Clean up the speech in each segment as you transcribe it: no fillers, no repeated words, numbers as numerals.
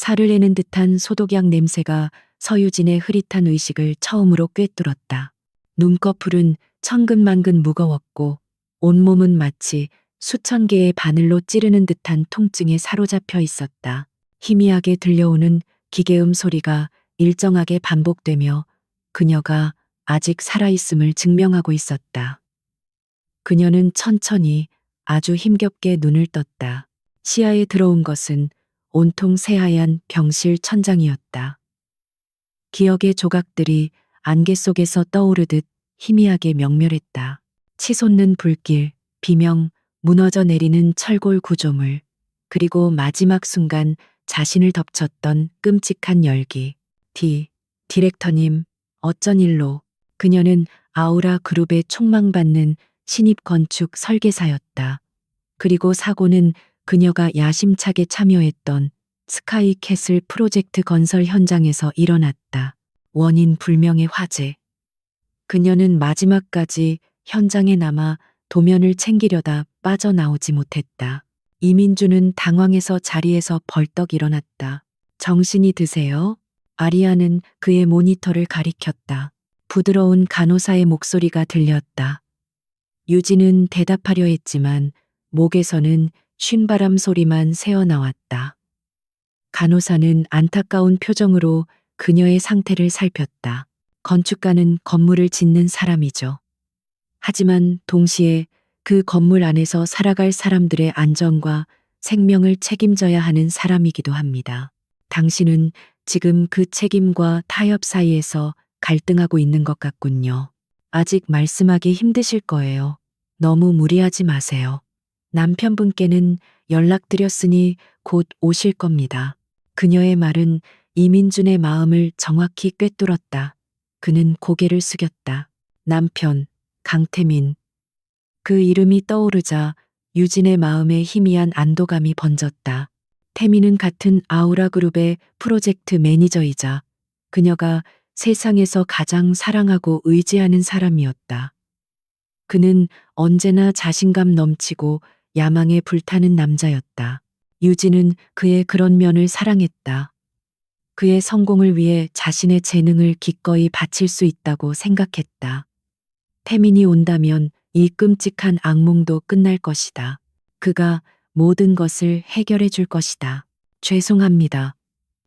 살을 내는 듯한 소독약 냄새가 서유진의 흐릿한 의식을 처음으로 꿰뚫었다. 눈꺼풀은 천근만근 무거웠고 온몸은 마치 수천 개의 바늘로 찌르는 듯한 통증에 사로잡혀 있었다. 희미하게 들려오는 기계음 소리가 일정하게 반복되며 그녀가 아직 살아있음을 증명하고 있었다. 그녀는 천천히 아주 힘겹게 눈을 떴다. 시야에 들어온 것은 온통 새하얀 병실 천장이었다. 기억의 조각들이 안개 속에서 떠오르듯 희미하게 명멸했다. 치솟는 불길, 비명, 무너져 내리는 철골 구조물, 그리고 마지막 순간 자신을 덮쳤던 끔찍한 열기. 디렉터님, 어쩐 일로? 그녀는 아우라 그룹에 촉망받는 신입 건축 설계사였다. 그리고 사고는 그녀가 야심차게 참여했던 스카이 캐슬 프로젝트 건설 현장에서 일어났다. 원인 불명의 화재. 그녀는 마지막까지 현장에 남아 도면을 챙기려다 빠져나오지 못했다. 이민주는 당황해서 자리에서 벌떡 일어났다. 정신이 드세요? 아리아는 그의 모니터를 가리켰다. 부드러운 간호사의 목소리가 들렸다. 유진은 대답하려 했지만 목에서는 쉰바람 소리만 새어나왔다. 간호사는 안타까운 표정으로 그녀의 상태를 살폈다. 건축가는 건물을 짓는 사람이죠. 하지만 동시에 그 건물 안에서 살아갈 사람들의 안전과 생명을 책임져야 하는 사람이기도 합니다. 당신은 지금 그 책임과 타협 사이에서 갈등하고 있는 것 같군요. 아직 말씀하기 힘드실 거예요. 너무 무리하지 마세요. 남편분께는 연락드렸으니 곧 오실 겁니다. 그녀의 말은 이민준의 마음을 정확히 꿰뚫었다. 그는 고개를 숙였다. 남편, 강태민. 그 이름이 떠오르자 유진의 마음에 희미한 안도감이 번졌다. 태민은 같은 아우라 그룹의 프로젝트 매니저이자 그녀가 세상에서 가장 사랑하고 의지하는 사람이었다. 그는 언제나 자신감 넘치고 야망에 불타는 남자였다. 유진은 그의 그런 면을 사랑했다. 그의 성공을 위해 자신의 재능을 기꺼이 바칠 수 있다고 생각했다. 태민이 온다면 이 끔찍한 악몽도 끝날 것이다. 그가 모든 것을 해결해 줄 것이다. 죄송합니다.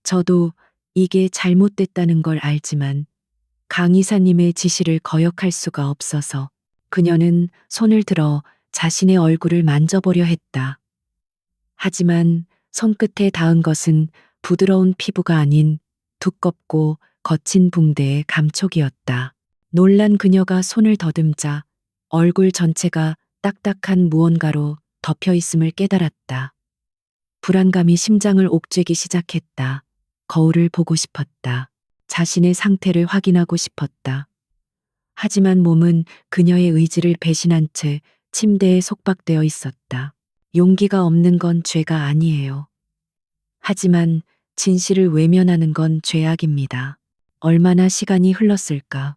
저도 이게 잘못됐다는 걸 알지만 강 이사님의 지시를 거역할 수가 없어서. 그녀는 손을 들어 자신의 얼굴을 만져보려 했다. 하지만 손끝에 닿은 것은 부드러운 피부가 아닌 두껍고 거친 붕대의 감촉이었다. 놀란 그녀가 손을 더듬자 얼굴 전체가 딱딱한 무언가로 덮여 있음을 깨달았다. 불안감이 심장을 옥죄기 시작했다. 거울을 보고 싶었다. 자신의 상태를 확인하고 싶었다. 하지만 몸은 그녀의 의지를 배신한 채 침대에 속박되어 있었다. 용기가 없는 건 죄가 아니에요. 하지만 진실을 외면하는 건 죄악입니다. 얼마나 시간이 흘렀을까.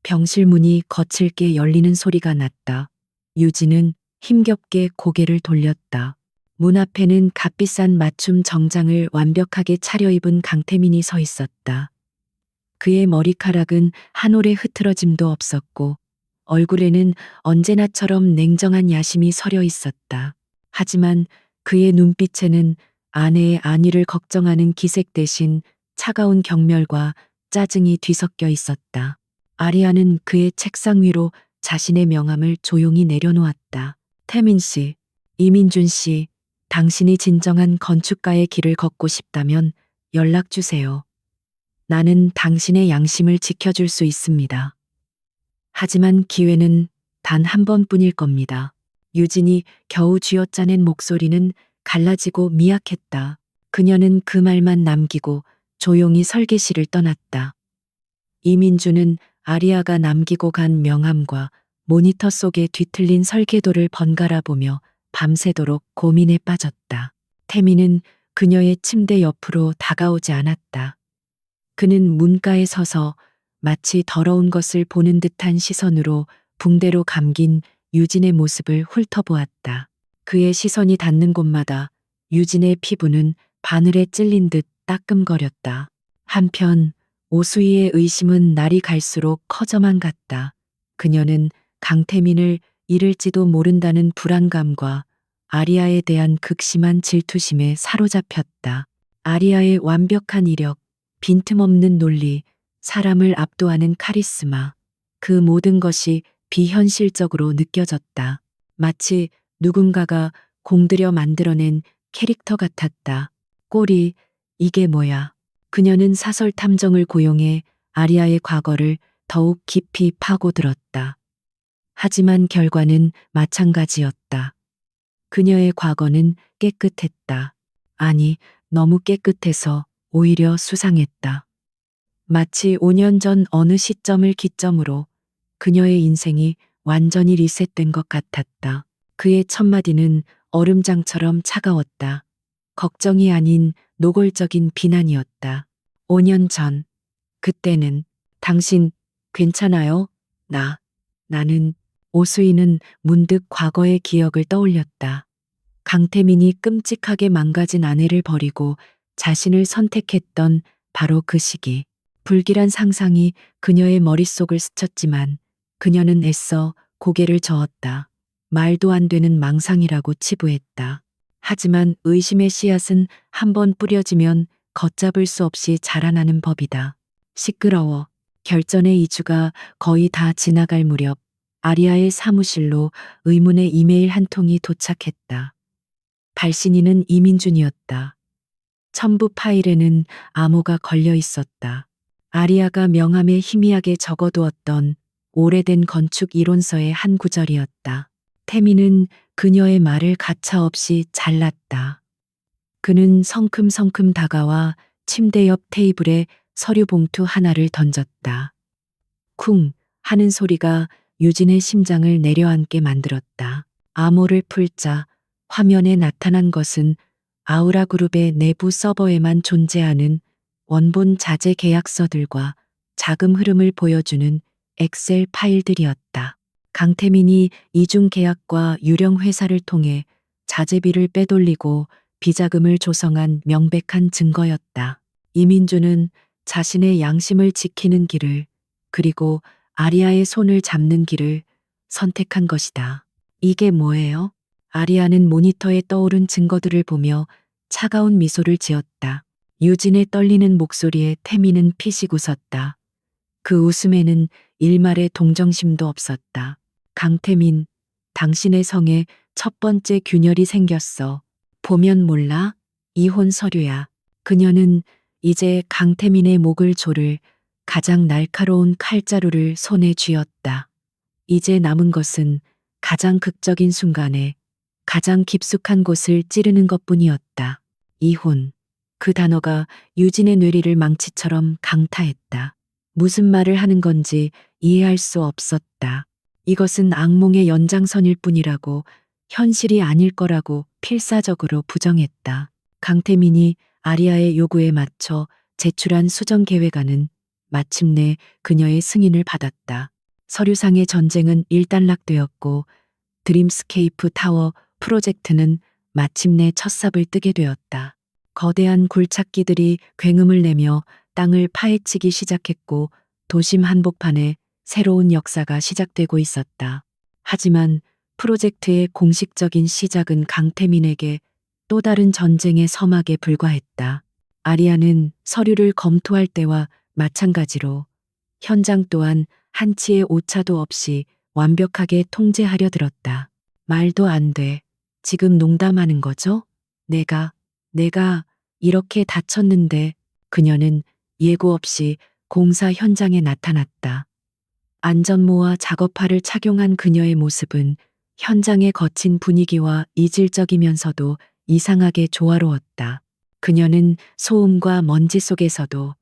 병실 문이 거칠게 열리는 소리가 났다. 유진은 힘겹게 고개를 돌렸다. 문 앞에는 값비싼 맞춤 정장을 완벽하게 차려입은 강태민이 서 있었다. 그의 머리카락은 한 올의 흐트러짐도 없었고 얼굴에는 언제나처럼 냉정한 야심이 서려 있었다. 하지만 그의 눈빛에는 아내의 안위를 걱정하는 기색 대신 차가운 경멸과 짜증이 뒤섞여 있었다. 아리아는 그의 책상 위로 자신의 명함을 조용히 내려놓았다. 태민 씨, 이민준 씨, 당신이 진정한 건축가의 길을 걷고 싶다면 연락 주세요. 나는 당신의 양심을 지켜줄 수 있습니다. 하지만 기회는 단 한 번뿐일 겁니다. 유진이 겨우 쥐어짜낸 목소리는 갈라지고 미약했다. 그녀는 그 말만 남기고 조용히 설계실을 떠났다. 이민주는 아리아가 남기고 간 명함과 모니터 속에 뒤틀린 설계도를 번갈아 보며 밤새도록 고민에 빠졌다. 태민은 그녀의 침대 옆으로 다가오지 않았다. 그는 문가에 서서 마치 더러운 것을 보는 듯한 시선으로 붕대로 감긴 유진의 모습을 훑어보았다. 그의 시선이 닿는 곳마다 유진의 피부는 바늘에 찔린 듯 따끔거렸다. 한편 오수희의 의심은 날이 갈수록 커져만 갔다. 그녀는 강태민을 잃을지도 모른다는 불안감과 아리아에 대한 극심한 질투심에 사로잡혔다. 아리아의 완벽한 이력, 빈틈없는 논리, 사람을 압도하는 카리스마, 그 모든 것이 비현실적으로 느껴졌다. 마치 누군가가 공들여 만들어낸 캐릭터 같았다. 꼬리, 이게 뭐야? 그녀는 사설 탐정을 고용해 아리아의 과거를 더욱 깊이 파고들었다. 하지만 결과는 마찬가지였다. 그녀의 과거는 깨끗했다. 아니, 너무 깨끗해서 오히려 수상했다. 마치 5년 전 어느 시점을 기점으로 그녀의 인생이 완전히 리셋된 것 같았다. 그의 첫마디는 얼음장처럼 차가웠다. 걱정이 아닌 노골적인 비난이었다. 5년 전, 그때는 당신 괜찮아요? 나는 오수희는 문득 과거의 기억을 떠올렸다. 강태민이 끔찍하게 망가진 아내를 버리고 자신을 선택했던 바로 그 시기. 불길한 상상이 그녀의 머릿속을 스쳤지만 그녀는 애써 고개를 저었다. 말도 안 되는 망상이라고 치부했다. 하지만 의심의 씨앗은 한번 뿌려지면 걷잡을 수 없이 자라나는 법이다. 시끄러워. 결전의 2주가 거의 다 지나갈 무렵 아리아의 사무실로 의문의 이메일 한 통이 도착했다. 발신인은 이민준이었다. 첨부 파일에는 암호가 걸려 있었다. 아리아가 명함에 희미하게 적어두었던 오래된 건축 이론서의 한 구절이었다. 태민은 그녀의 말을 가차없이 잘랐다. 그는 성큼성큼 다가와 침대 옆 테이블에 서류 봉투 하나를 던졌다. 쿵 하는 소리가 유진의 심장을 내려앉게 만들었다. 암호를 풀자 화면에 나타난 것은 아우라 그룹의 내부 서버에만 존재하는 원본 자재 계약서들과 자금 흐름을 보여주는 엑셀 파일들이었다. 강태민이 이중 계약과 유령 회사를 통해 자재비를 빼돌리고 비자금을 조성한 명백한 증거였다. 이민주는 자신의 양심을 지키는 길을, 그리고 아리아의 손을 잡는 길을 선택한 것이다. 이게 뭐예요? 아리아는 모니터에 떠오른 증거들을 보며 차가운 미소를 지었다. 유진의 떨리는 목소리에 태민은 피식 웃었다. 그 웃음에는 일말의 동정심도 없었다. 강태민, 당신의 성에 첫 번째 균열이 생겼어. 보면 몰라? 이혼 서류야. 그녀는 이제 강태민의 목을 조를 가장 날카로운 칼자루를 손에 쥐었다. 이제 남은 것은 가장 극적인 순간에 가장 깊숙한 곳을 찌르는 것뿐이었다. 이혼. 그 단어가 유진의 뇌리를 망치처럼 강타했다. 무슨 말을 하는 건지 이해할 수 없었다. 이것은 악몽의 연장선일 뿐이라고, 현실이 아닐 거라고 필사적으로 부정했다. 강태민이 아리아의 요구에 맞춰 제출한 수정 계획안은 마침내 그녀의 승인을 받았다. 서류상의 전쟁은 일단락되었고 드림스케이프 타워 프로젝트는 마침내 첫 삽을 뜨게 되었다. 거대한 굴착기들이 굉음을 내며 땅을 파헤치기 시작했고 도심 한복판에 새로운 역사가 시작되고 있었다. 하지만 프로젝트의 공식적인 시작은 강태민에게 또 다른 전쟁의 서막에 불과했다. 아리아는 서류를 검토할 때와 마찬가지로 현장 또한 한치의 오차도 없이 완벽하게 통제하려 들었다. 말도 안 돼. 지금 농담하는 거죠? 내가 이렇게 다쳤는데. 그녀는 예고 없이 공사 현장에 나타났다. 안전모와 작업화를 착용한 그녀의 모습은 현장의 거친 분위기와 이질적이면서도 이상하게 조화로웠다. 그녀는 소음과 먼지 속에서도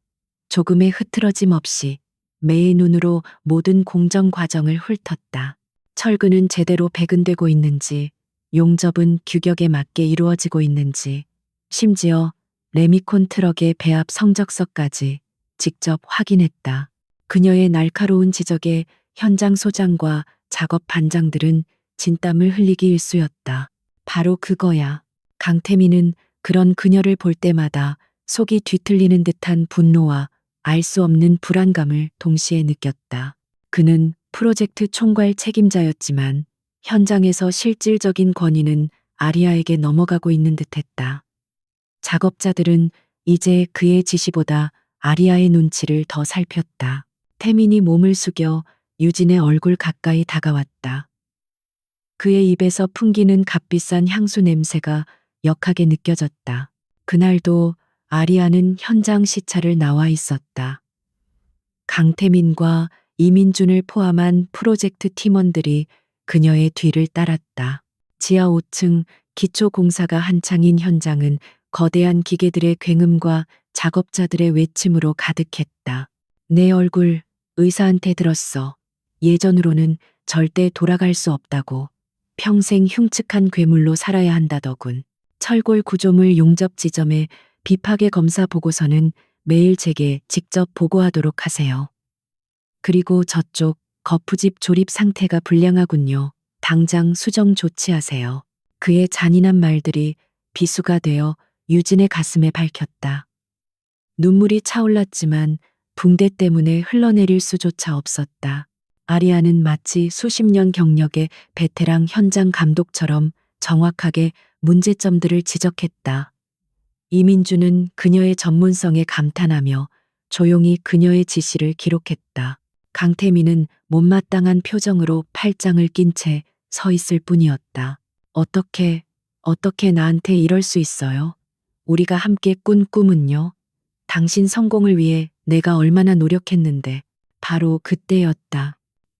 조금의 흐트러짐 없이 매의 눈으로 모든 공정 과정을 훑었다. 철근은 제대로 배근되고 있는지, 용접은 규격에 맞게 이루어지고 있는지, 심지어 레미콘 트럭의 배합 성적서까지 직접 확인했다. 그녀의 날카로운 지적에 현장 소장과 작업 반장들은 진땀을 흘리기 일쑤였다. 바로 그거야. 강태민은 그런 그녀를 볼 때마다 속이 뒤틀리는 듯한 분노와 알 수 없는 불안감을 동시에 느꼈다. 그는 프로젝트 총괄 책임자였지만 현장에서 실질적인 권위는 아리아에게 넘어가고 있는 듯했다. 작업자들은 이제 그의 지시보다 아리아의 눈치를 더 살폈다. 태민이 몸을 숙여 유진의 얼굴 가까이 다가왔다. 그의 입에서 풍기는 값비싼 향수 냄새가 역하게 느껴졌다. 그날도 아리아는 현장 시차를 나와 있었다. 강태민과 이민준을 포함한 프로젝트 팀원들이 그녀의 뒤를 따랐다. 지하 5층 기초 공사가 한창인 현장은 거대한 기계들의 굉음과 작업자들의 외침으로 가득했다. 내 얼굴 의사한테 들었어. 예전으로는 절대 돌아갈 수 없다고. 평생 흉측한 괴물로 살아야 한다더군. 철골 구조물 용접 지점의 비파괴 검사 보고서는 매일 제게 직접 보고하도록 하세요. 그리고 저쪽 거푸집 조립 상태가 불량하군요. 당장 수정 조치하세요. 그의 잔인한 말들이 비수가 되어 유진의 가슴에 밝혔다. 눈물이 차올랐지만 붕대 때문에 흘러내릴 수조차 없었다. 아리아는 마치 수십 년 경력의 베테랑 현장 감독처럼 정확하게 문제점들을 지적했다. 이민주는 그녀의 전문성에 감탄하며 조용히 그녀의 지시를 기록했다. 강태민은 못마땅한 표정으로 팔짱을 낀 채 서 있을 뿐이었다. 어떻게 나한테 이럴 수 있어요? 우리가 함께 꾼 꿈은요? 당신 성공을 위해 내가 얼마나 노력했는데. 바로 그때였다.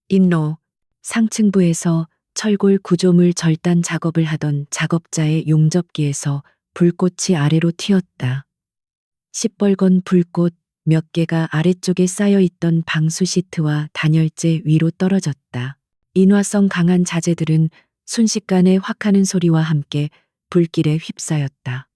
인로 상층부에서 철골 구조물 절단 작업을 하던 작업자의 용접기에서 불꽃이 아래로 튀었다. 시뻘건 불꽃 몇 개가 아래쪽에 쌓여 있던 방수 시트와 단열재 위로 떨어졌다. 인화성 강한 자재들은 순식간에 확하는 소리와 함께 불길에 휩싸였다.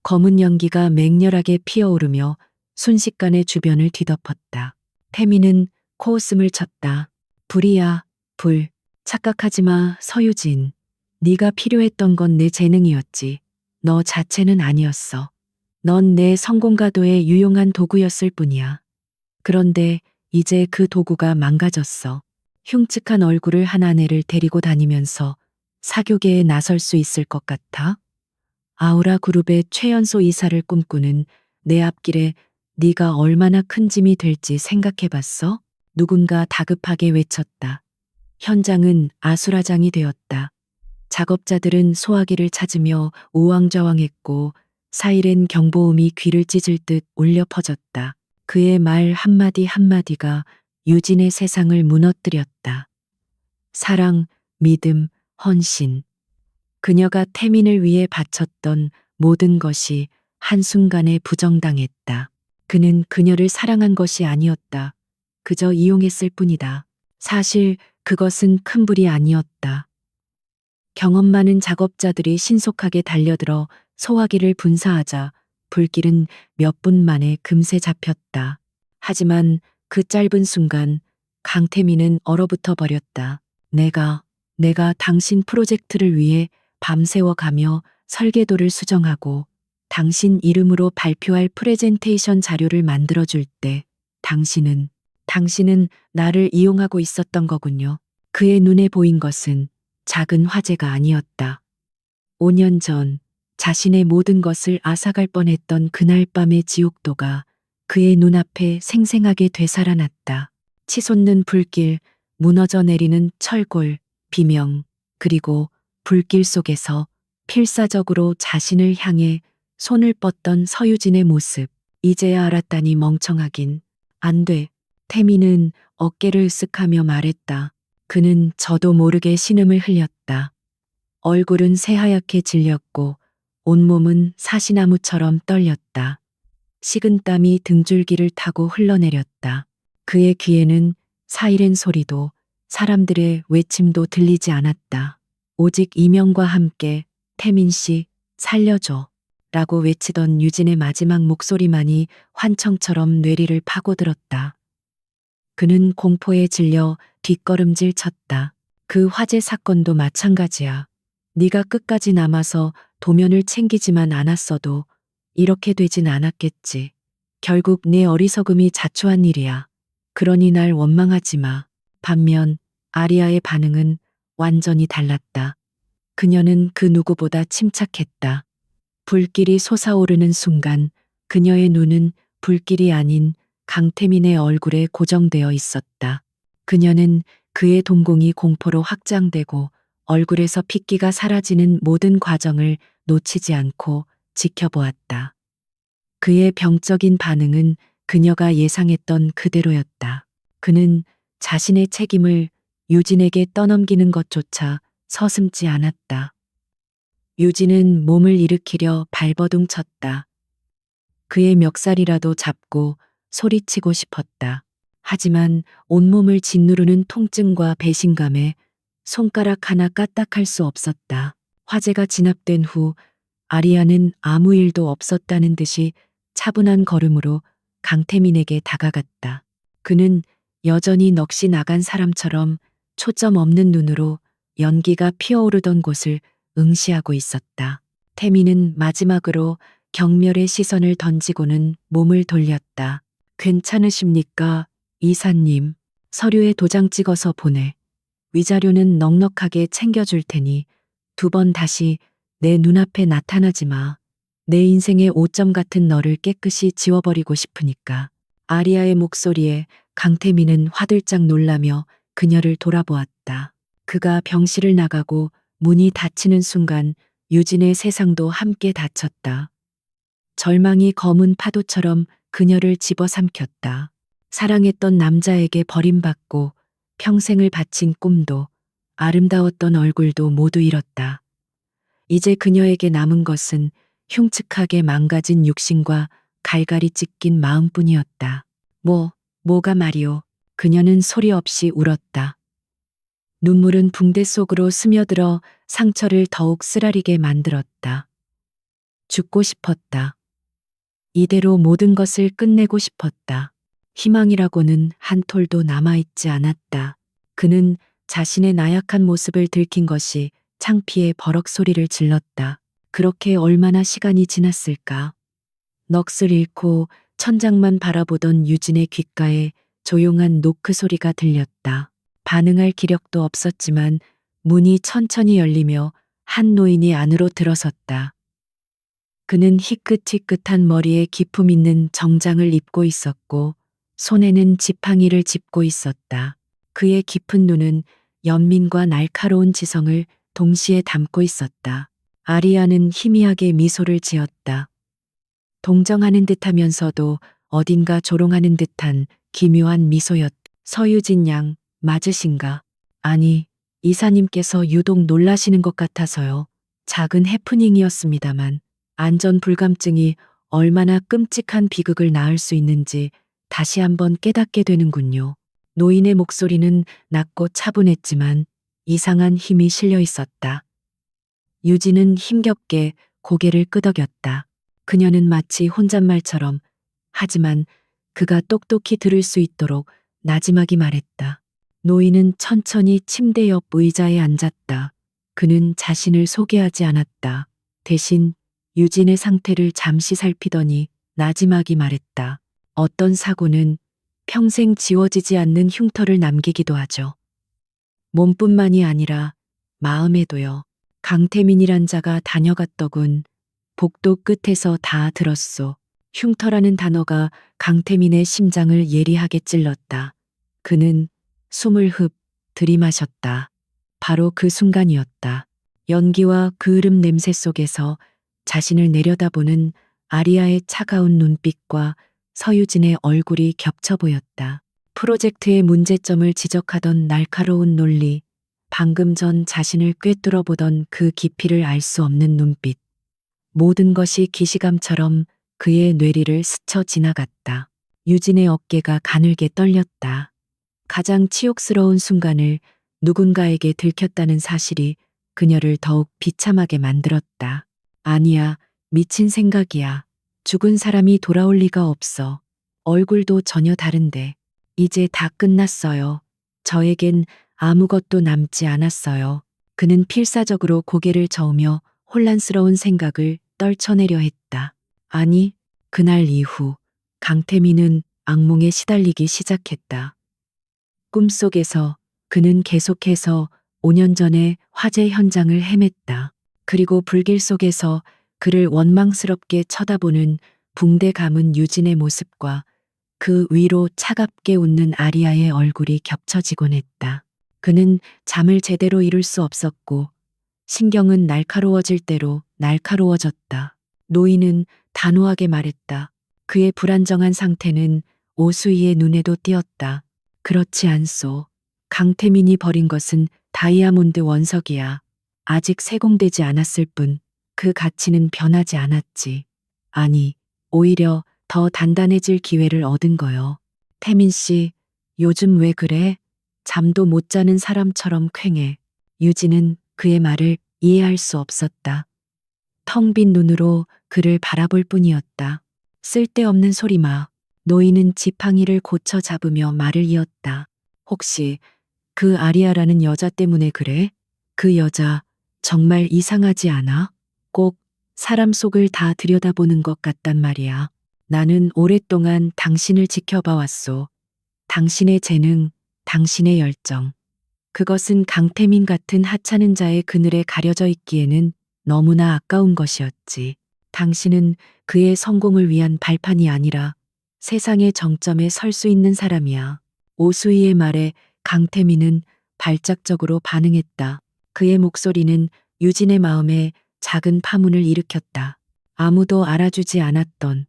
검은 연기가 맹렬하게 피어오르며 순식간에 주변을 뒤덮었다. 태민은 코웃음을 쳤다. 불이야, 불. 착각하지 마, 서유진. 네가 필요했던 건 내 재능이었지. 너 자체는 아니었어. 넌 내 성공가도에 유용한 도구였을 뿐이야. 그런데 이제 그 도구가 망가졌어. 흉측한 얼굴을 한 아내를 데리고 다니면서 사교계에 나설 수 있을 것 같아? 아우라 그룹의 최연소 이사를 꿈꾸는 내 앞길에 네가 얼마나 큰 짐이 될지 생각해봤어? 누군가 다급하게 외쳤다. 현장은 아수라장이 되었다. 작업자들은 소화기를 찾으며 우왕좌왕했고 사이렌 경보음이 귀를 찢을 듯 울려 퍼졌다. 그의 말 한마디 한마디가 유진의 세상을 무너뜨렸다. 사랑, 믿음, 헌신. 그녀가 태민을 위해 바쳤던 모든 것이 한순간에 부정당했다. 그는 그녀를 사랑한 것이 아니었다. 그저 이용했을 뿐이다. 사실 그것은 큰 불이 아니었다. 경험 많은 작업자들이 신속하게 달려들어 소화기를 분사하자 불길은 몇 분 만에 금세 잡혔다. 하지만 그 짧은 순간 강태민은 얼어붙어 버렸다. 내가 당신 프로젝트를 위해 밤새워 가며 설계도를 수정하고 당신 이름으로 발표할 프레젠테이션 자료를 만들어줄 때 당신은 나를 이용하고 있었던 거군요. 그의 눈에 보인 것은 작은 화재가 아니었다. 5년 전 자신의 모든 것을 앗아갈 뻔했던 그날 밤의 지옥도가 그의 눈앞에 생생하게 되살아났다. 치솟는 불길, 무너져 내리는 철골, 비명, 그리고 불길 속에서 필사적으로 자신을 향해 손을 뻗던 서유진의 모습. 이제야 알았다니 멍청하긴. 안 돼. 태민은 어깨를 으쓱하며 말했다. 그는 저도 모르게 신음을 흘렸다. 얼굴은 새하얗게 질렸고 온몸은 사시나무처럼 떨렸다. 식은땀이 등줄기를 타고 흘러내렸다. 그의 귀에는 사이렌 소리도 사람들의 외침도 들리지 않았다. 오직 이명과 함께 태민 씨, 살려줘 라고 외치던 유진의 마지막 목소리만이 환청처럼 뇌리를 파고들었다. 그는 공포에 질려 뒷걸음질 쳤다. 그 화재 사건도 마찬가지야. 네가 끝까지 남아서 도면을 챙기지만 않았어도 이렇게 되진 않았겠지. 결국 내 어리석음이 자초한 일이야. 그러니 날 원망하지 마. 반면 아리아의 반응은 완전히 달랐다. 그녀는 그 누구보다 침착했다. 불길이 솟아오르는 순간 그녀의 눈은 불길이 아닌 강태민의 얼굴에 고정되어 있었다. 그녀는 그의 동공이 공포로 확장되고 얼굴에서 핏기가 사라지는 모든 과정을 놓치지 않고 지켜보았다. 그의 병적인 반응은 그녀가 예상했던 그대로였다. 그는 자신의 책임을 유진에게 떠넘기는 것조차 서슴지 않았다. 유진은 몸을 일으키려 발버둥 쳤다. 그의 멱살이라도 잡고 소리치고 싶었다. 하지만 온몸을 짓누르는 통증과 배신감에 손가락 하나 까딱할 수 없었다. 화재가 진압된 후 아리아는 아무 일도 없었다는 듯이 차분한 걸음으로 강태민에게 다가갔다. 그는 여전히 넋이 나간 사람처럼 초점 없는 눈으로 연기가 피어오르던 곳을 응시하고 있었다. 태민은 마지막으로 경멸의 시선을 던지고는 몸을 돌렸다. 괜찮으십니까, 이사님? 서류에 도장 찍어서 보내. 위자료는 넉넉하게 챙겨줄 테니 2번 다시 내 눈앞에 나타나지 마. 내 인생의 오점 같은 너를 깨끗이 지워버리고 싶으니까. 아리아의 목소리에 강태민은 화들짝 놀라며 그녀를 돌아보았다. 그가 병실을 나가고 문이 닫히는 순간 유진의 세상도 함께 닫혔다. 절망이 검은 파도처럼 그녀를 집어삼켰다. 사랑했던 남자에게 버림받고 평생을 바친 꿈도 아름다웠던 얼굴도 모두 잃었다. 이제 그녀에게 남은 것은 흉측하게 망가진 육신과 갈갈이 찢긴 마음뿐이었다. 뭐가 말이오. 그녀는 소리 없이 울었다. 눈물은 붕대 속으로 스며들어 상처를 더욱 쓰라리게 만들었다. 죽고 싶었다. 이대로 모든 것을 끝내고 싶었다. 희망이라고는 한 톨도 남아있지 않았다. 그는 자신의 나약한 모습을 들킨 것이 창피해 버럭 소리를 질렀다. 그렇게 얼마나 시간이 지났을까. 넋을 잃고 천장만 바라보던 유진의 귓가에 조용한 노크 소리가 들렸다. 반응할 기력도 없었지만 문이 천천히 열리며 한 노인이 안으로 들어섰다. 그는 희끗희끗한 머리에 기품 있는 정장을 입고 있었고 손에는 지팡이를 짚고 있었다. 그의 깊은 눈은 연민과 날카로운 지성을 동시에 담고 있었다. 아리아는 희미하게 미소를 지었다. 동정하는 듯하면서도 어딘가 조롱하는 듯한 기묘한 미소였다. 서유진 양, 맞으신가? 아니, 이사님께서 유독 놀라시는 것 같아서요. 작은 해프닝이었습니다만 안전 불감증이 얼마나 끔찍한 비극을 낳을 수 있는지 다시 한번 깨닫게 되는군요. 노인의 목소리는 낮고 차분했지만 이상한 힘이 실려 있었다. 유진은 힘겹게 고개를 끄덕였다. 그녀는 마치 혼잣말처럼 하지만 그가 똑똑히 들을 수 있도록 나지막이 말했다. 노인은 천천히 침대 옆 의자에 앉았다. 그는 자신을 소개하지 않았다. 대신 유진의 상태를 잠시 살피더니 나지막이 말했다. 어떤 사고는 평생 지워지지 않는 흉터를 남기기도 하죠. 몸뿐만이 아니라 마음에도요. 강태민이란 자가 다녀갔더군. 복도 끝에서 다 들었소. 흉터라는 단어가 강태민의 심장을 예리하게 찔렀다. 그는 숨을 흡 들이마셨다. 바로 그 순간이었다. 연기와 그을음 냄새 속에서 자신을 내려다보는 아리아의 차가운 눈빛과 서유진의 얼굴이 겹쳐 보였다. 프로젝트의 문제점을 지적하던 날카로운 논리, 방금 전 자신을 꿰뚫어 보던 그 깊이를 알 수 없는 눈빛. 모든 것이 기시감처럼 그의 뇌리를 스쳐 지나갔다. 유진의 어깨가 가늘게 떨렸다. 가장 치욕스러운 순간을 누군가에게 들켰다는 사실이 그녀를 더욱 비참하게 만들었다. 아니야, 미친 생각이야. 죽은 사람이 돌아올 리가 없어. 얼굴도 전혀 다른데. 이제 다 끝났어요. 저에겐 아무것도 남지 않았어요. 그는 필사적으로 고개를 저으며 혼란스러운 생각을 떨쳐내려 했다. 아니, 그날 이후 강태민은 악몽에 시달리기 시작했다. 꿈속에서 그는 계속해서 5년 전의 화재 현장을 헤맸다. 그리고 불길 속에서 그를 원망스럽게 쳐다보는 붕대 감은 유진의 모습과 그 위로 차갑게 웃는 아리아의 얼굴이 겹쳐지곤 했다. 그는 잠을 제대로 이룰 수 없었고 신경은 날카로워질 대로 날카로워졌다. 노인은 단호하게 말했다. 그의 불안정한 상태는 오수희의 눈에도 띄었다. 그렇지 않소. 강태민이 버린 것은 다이아몬드 원석이야. 아직 세공되지 않았을 뿐 그 가치는 변하지 않았지. 아니, 오히려 더 단단해질 기회를 얻은 거요. 태민 씨, 요즘 왜 그래? 잠도 못 자는 사람처럼 퀭해. 유진은 그의 말을 이해할 수 없었다. 텅 빈 눈으로 그를 바라볼 뿐이었다. 쓸데없는 소리 마. 노인은 지팡이를 고쳐 잡으며 말을 이었다. 혹시 그 아리아라는 여자 때문에 그래? 그 여자 정말 이상하지 않아? 꼭 사람 속을 다 들여다보는 것 같단 말이야. 나는 오랫동안 당신을 지켜봐 왔소. 당신의 재능, 당신의 열정. 그것은 강태민 같은 하찮은 자의 그늘에 가려져 있기에는 너무나 아까운 것이었지. 당신은 그의 성공을 위한 발판이 아니라 세상의 정점에 설 수 있는 사람이야. 오수희의 말에 강태민은 발작적으로 반응했다. 그의 목소리는 유진의 마음에 작은 파문을 일으켰다. 아무도 알아주지 않았던,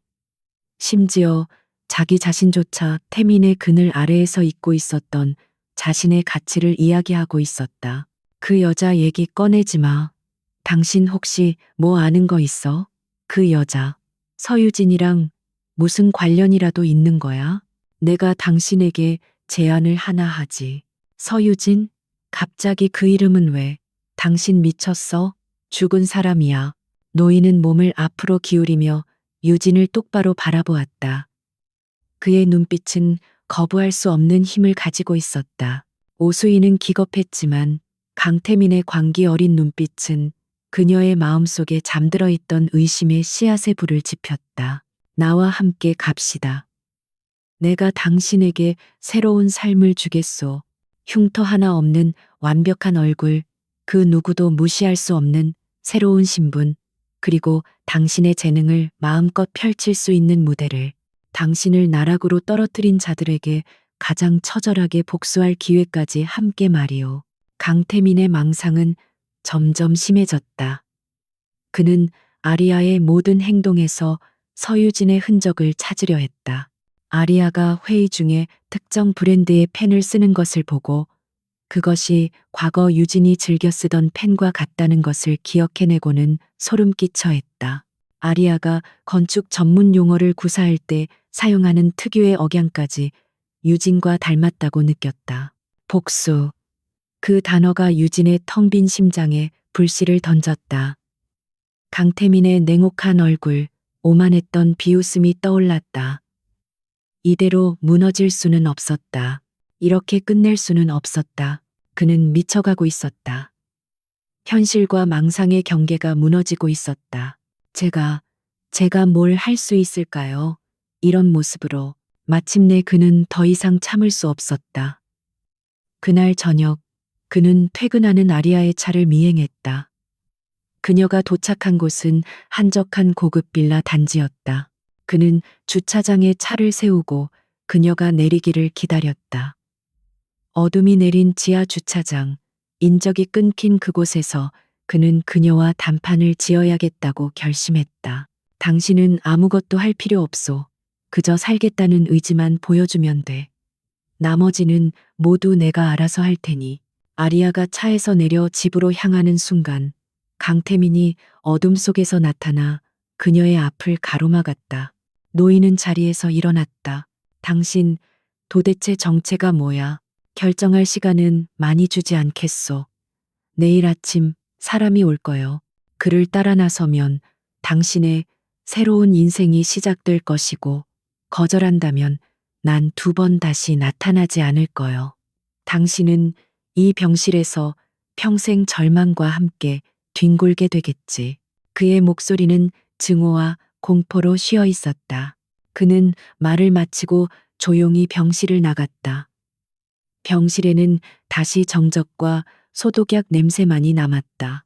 심지어 자기 자신조차 태민의 그늘 아래에서 잊고 있었던 자신의 가치를 이야기하고 있었다. 그 여자 얘기 꺼내지 마. 당신 혹시 뭐 아는 거 있어? 그 여자, 서유진이랑 무슨 관련이라도 있는 거야? 내가 당신에게 제안을 하나 하지. 서유진? 갑자기 그 이름은 왜? 당신 미쳤어? 죽은 사람이야. 노인은 몸을 앞으로 기울이며 유진을 똑바로 바라보았다. 그의 눈빛은 거부할 수 없는 힘을 가지고 있었다. 오수희는 기겁했지만 강태민의 광기 어린 눈빛은 그녀의 마음속에 잠들어 있던 의심의 씨앗의 불을 지폈다. 나와 함께 갑시다. 내가 당신에게 새로운 삶을 주겠소. 흉터 하나 없는 완벽한 얼굴, 그 누구도 무시할 수 없는 새로운 신분, 그리고 당신의 재능을 마음껏 펼칠 수 있는 무대를, 당신을 나락으로 떨어뜨린 자들에게 가장 처절하게 복수할 기회까지 함께 말이오. 강태민의 망상은 점점 심해졌다. 그는 아리아의 모든 행동에서 서유진의 흔적을 찾으려 했다. 아리아가 회의 중에 특정 브랜드의 펜을 쓰는 것을 보고 그것이 과거 유진이 즐겨 쓰던 펜과 같다는 것을 기억해내고는 소름 끼쳐 했다. 아리아가 건축 전문 용어를 구사할 때 사용하는 특유의 억양까지 유진과 닮았다고 느꼈다. 복수. 그 단어가 유진의 텅 빈 심장에 불씨를 던졌다. 강태민의 냉혹한 얼굴, 오만했던 비웃음이 떠올랐다. 이대로 무너질 수는 없었다. 이렇게 끝낼 수는 없었다. 그는 미쳐가고 있었다. 현실과 망상의 경계가 무너지고 있었다. 제가 뭘 할 수 있을까요? 이런 모습으로 마침내 그는 더 이상 참을 수 없었다. 그날 저녁, 그는 퇴근하는 아리아의 차를 미행했다. 그녀가 도착한 곳은 한적한 고급 빌라 단지였다. 그는 주차장에 차를 세우고 그녀가 내리기를 기다렸다. 어둠이 내린 지하 주차장, 인적이 끊긴 그곳에서 그는 그녀와 단판을 지어야겠다고 결심했다. 당신은 아무것도 할 필요 없소. 그저 살겠다는 의지만 보여주면 돼. 나머지는 모두 내가 알아서 할 테니. 아리아가 차에서 내려 집으로 향하는 순간 강태민이 어둠 속에서 나타나 그녀의 앞을 가로막았다. 노인은 자리에서 일어났다. 당신 도대체 정체가 뭐야? 결정할 시간은 많이 주지 않겠소. 내일 아침 사람이 올 거요. 그를 따라 나서면 당신의 새로운 인생이 시작될 것이고 거절한다면 난 2번 다시 나타나지 않을 거요. 당신은 이 병실에서 평생 절망과 함께 뒹굴게 되겠지. 그의 목소리는 증오와 공포로 쉬어 있었다. 그는 말을 마치고 조용히 병실을 나갔다. 병실에는 다시 정적과 소독약 냄새만이 남았다.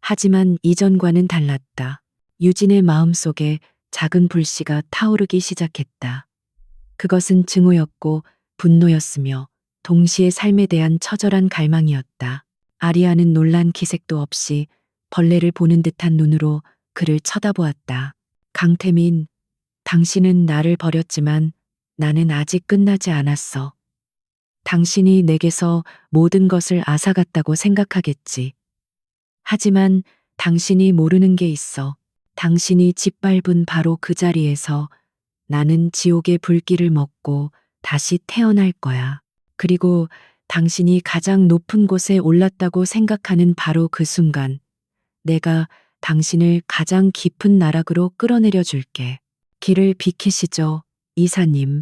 하지만 이전과는 달랐다. 유진의 마음속에 작은 불씨가 타오르기 시작했다. 그것은 증오였고 분노였으며 동시에 삶에 대한 처절한 갈망이었다. 아리아는 놀란 기색도 없이 벌레를 보는 듯한 눈으로 그를 쳐다보았다. 강태민, 당신은 나를 버렸지만 나는 아직 끝나지 않았어. 당신이 내게서 모든 것을 앗아갔다고 생각하겠지. 하지만 당신이 모르는 게 있어. 당신이 짓밟은 바로 그 자리에서 나는 지옥의 불길을 먹고 다시 태어날 거야. 그리고 당신이 가장 높은 곳에 올랐다고 생각하는 바로 그 순간, 내가 당신을 가장 깊은 나락으로 끌어내려 줄게. 길을 비키시죠, 이사님.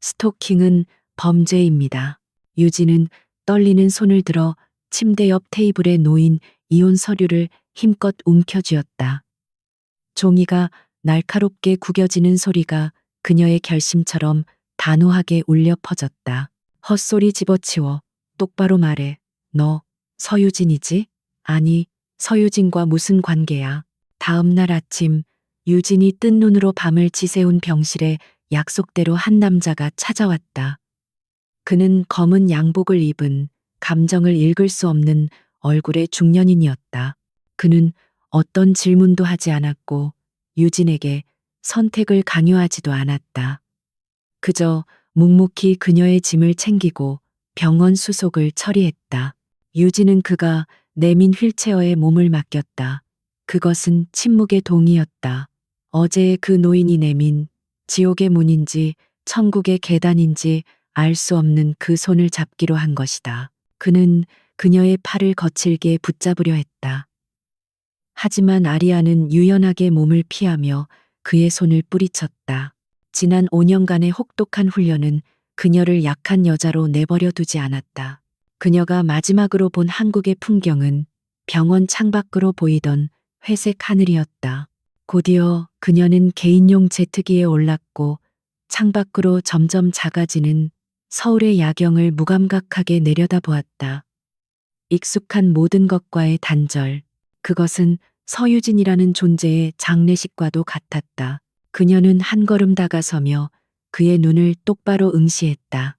스토킹은 범죄입니다. 유진은 떨리는 손을 들어 침대 옆 테이블에 놓인 이혼 서류를 힘껏 움켜쥐었다. 종이가 날카롭게 구겨지는 소리가 그녀의 결심처럼 단호하게 울려 퍼졌다. 헛소리 집어치워. 똑바로 말해. 너 서유진이지? 아니, 서유진과 무슨 관계야? 다음 날 아침 유진이 뜬 눈으로 밤을 지새운 병실에 약속대로 한 남자가 찾아왔다. 그는 검은 양복을 입은 감정을 읽을 수 없는 얼굴의 중년인이었다. 그는 어떤 질문도 하지 않았고 유진에게 선택을 강요하지도 않았다. 그저 묵묵히 그녀의 짐을 챙기고 병원 수속을 처리했다. 유진은 그가 내민 휠체어에 몸을 맡겼다. 그것은 침묵의 동의였다. 어제의 그 노인이 내민 지옥의 문인지 천국의 계단인지 알 수 없는 그 손을 잡기로 한 것이다. 그는 그녀의 팔을 거칠게 붙잡으려 했다. 하지만 아리아는 유연하게 몸을 피하며 그의 손을 뿌리쳤다. 지난 5년간의 혹독한 훈련은 그녀를 약한 여자로 내버려 두지 않았다. 그녀가 마지막으로 본 한국의 풍경은 병원 창밖으로 보이던 회색 하늘이었다. 곧이어 그녀는 개인용 제트기에 올랐고 창밖으로 점점 작아지는 서울의 야경을 무감각하게 내려다보았다. 익숙한 모든 것과의 단절, 그것은 서유진이라는 존재의 장례식과도 같았다. 그녀는 한 걸음 다가서며 그의 눈을 똑바로 응시했다.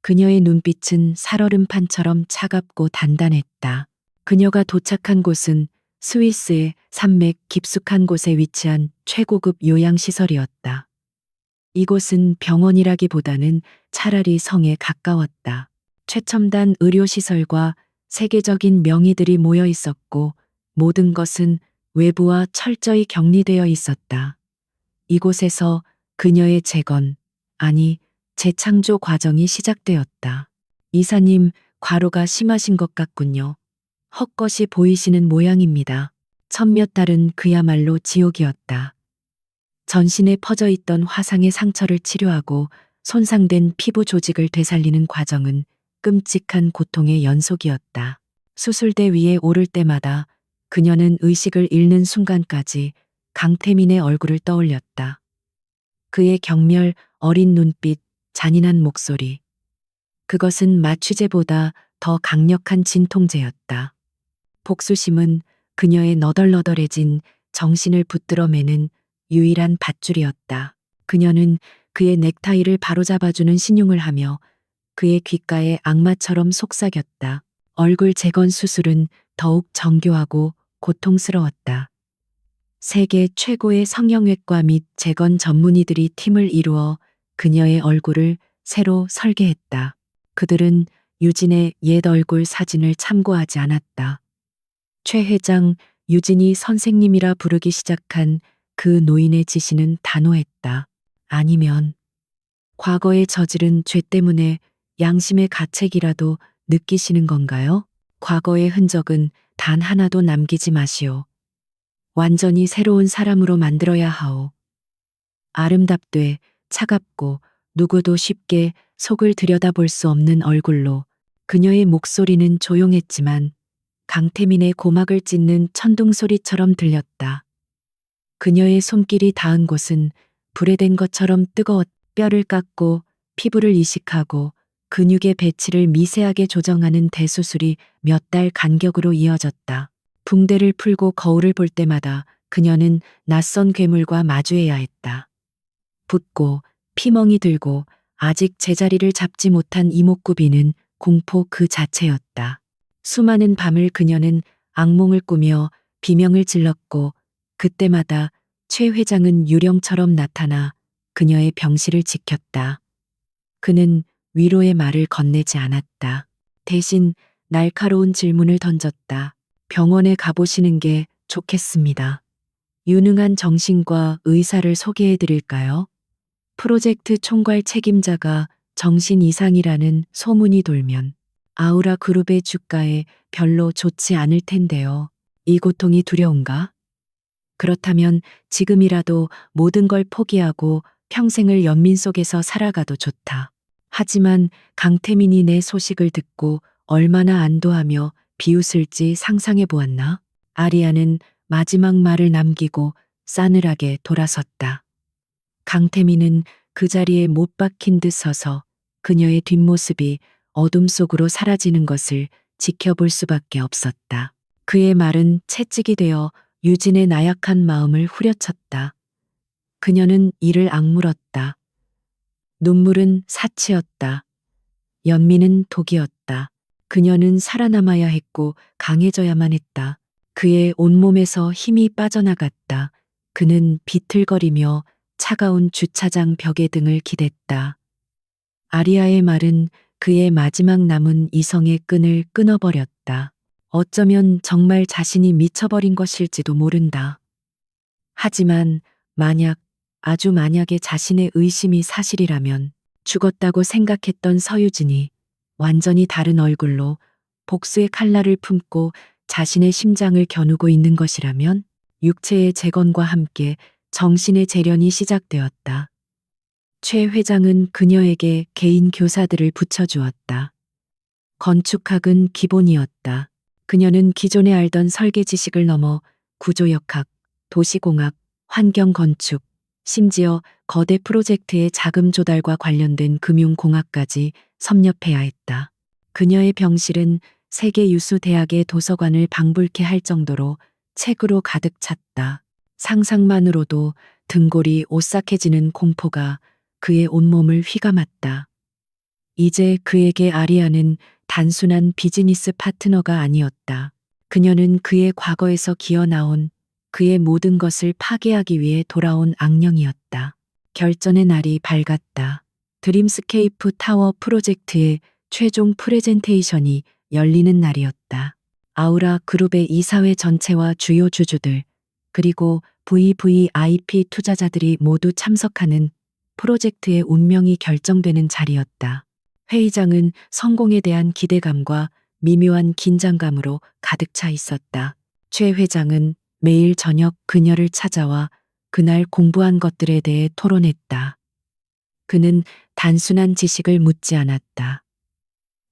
그녀의 눈빛은 살얼음판처럼 차갑고 단단했다. 그녀가 도착한 곳은 스위스의 산맥 깊숙한 곳에 위치한 최고급 요양시설이었다. 이곳은 병원이라기보다는 차라리 성에 가까웠다. 최첨단 의료시설과 세계적인 명의들이 모여 있었고 모든 것은 외부와 철저히 격리되어 있었다. 이곳에서 그녀의 재건, 아니 재창조 과정이 시작되었다. 이사님, 과로가 심하신 것 같군요. 헛것이 보이시는 모양입니다. 첫몇 달은 그야말로 지옥이었다. 전신에 퍼져 있던 화상의 상처를 치료하고 손상된 피부 조직을 되살리는 과정은 끔찍한 고통의 연속이었다. 수술대 위에 오를 때마다 그녀는 의식을 잃는 순간까지 강태민의 얼굴을 떠올렸다. 그의 경멸, 어린 눈빛, 잔인한 목소리. 그것은 마취제보다 더 강력한 진통제였다. 복수심은 그녀의 너덜너덜해진 정신을 붙들어 매는 유일한 밧줄이었다. 그녀는 그의 넥타이를 바로잡아주는 신용을 하며 그의 귓가에 악마처럼 속삭였다. 얼굴 재건 수술은 더욱 정교하고 고통스러웠다. 세계 최고의 성형외과 및 재건 전문의들이 팀을 이루어 그녀의 얼굴을 새로 설계했다. 그들은 유진의 옛 얼굴 사진을 참고하지 않았다. 최 회장, 유진이 선생님이라 부르기 시작한 그 노인의 지시는 단호했다. 아니면 과거에 저지른 죄 때문에 양심의 가책이라도 느끼시는 건가요? 과거의 흔적은 단 하나도 남기지 마시오. 완전히 새로운 사람으로 만들어야 하오. 아름답되 차갑고 누구도 쉽게 속을 들여다볼 수 없는 얼굴로. 그녀의 목소리는 조용했지만 강태민의 고막을 찢는 천둥 소리처럼 들렸다. 그녀의 손길이 닿은 곳은 불에 댄 것처럼 뜨거웠. 뼈를 깎고 피부를 이식하고 근육의 배치를 미세하게 조정하는 대수술이 몇 달 간격으로 이어졌다. 붕대를 풀고 거울을 볼 때마다 그녀는 낯선 괴물과 마주해야 했다. 붓고 피멍이 들고 아직 제자리를 잡지 못한 이목구비는 공포 그 자체였다. 수많은 밤을 그녀는 악몽을 꾸며 비명을 질렀고 그때마다 최 회장은 유령처럼 나타나 그녀의 병실을 지켰다. 그는 위로의 말을 건네지 않았다. 대신 날카로운 질문을 던졌다. 병원에 가보시는 게 좋겠습니다. 유능한 정신과 의사를 소개해 드릴까요? 프로젝트 총괄 책임자가 정신 이상이라는 소문이 돌면 아우라 그룹의 주가에 별로 좋지 않을 텐데요. 이 고통이 두려운가? 그렇다면 지금이라도 모든 걸 포기하고 평생을 연민 속에서 살아가도 좋다. 하지만 강태민이 내 소식을 듣고 얼마나 안도하며 비웃을지 상상해 보았나? 아리아는 마지막 말을 남기고 싸늘하게 돌아섰다. 강태민은 그 자리에 못 박힌 듯 서서 그녀의 뒷모습이 어둠 속으로 사라지는 것을 지켜볼 수밖에 없었다. 그의 말은 채찍이 되어 유진의 나약한 마음을 후려쳤다. 그녀는 이를 악물었다. 눈물은 사치였다. 연민은 독이었다. 그녀는 살아남아야 했고 강해져야만 했다. 그의 온몸에서 힘이 빠져나갔다. 그는 비틀거리며 차가운 주차장 벽의 등을 기댔다. 아리아의 말은 그의 마지막 남은 이성의 끈을 끊어버렸다. 어쩌면 정말 자신이 미쳐버린 것일지도 모른다. 하지만 만약, 아주 만약에 자신의 의심이 사실이라면 죽었다고 생각했던 서유진이 완전히 다른 얼굴로 복수의 칼날을 품고 자신의 심장을 겨누고 있는 것이라면 육체의 재건과 함께 정신의 재련이 시작되었다. 최 회장은 그녀에게 개인 교사들을 붙여주었다. 건축학은 기본이었다. 그녀는 기존에 알던 설계 지식을 넘어 구조역학, 도시공학, 환경건축, 심지어 거대 프로젝트의 자금 조달과 관련된 금융공학까지 섭렵해야 했다. 그녀의 병실은 세계 유수 대학의 도서관을 방불케 할 정도로 책으로 가득 찼다. 상상만으로도 등골이 오싹해지는 공포가 그의 온몸을 휘감았다. 이제 그에게 아리아는 단순한 비즈니스 파트너가 아니었다. 그녀는 그의 과거에서 기어나온 그의 모든 것을 파괴하기 위해 돌아온 악령이었다. 결전의 날이 밝았다. 드림스케이프 타워 프로젝트의 최종 프레젠테이션이 열리는 날이었다. 아우라 그룹의 이사회 전체와 주요 주주들, 그리고 VVIP 투자자들이 모두 참석하는 프로젝트의 운명이 결정되는 자리였다. 회의장은 성공에 대한 기대감과 미묘한 긴장감으로 가득 차 있었다. 최 회장은 매일 저녁 그녀를 찾아와 그날 공부한 것들에 대해 토론했다. 그는 단순한 지식을 묻지 않았다.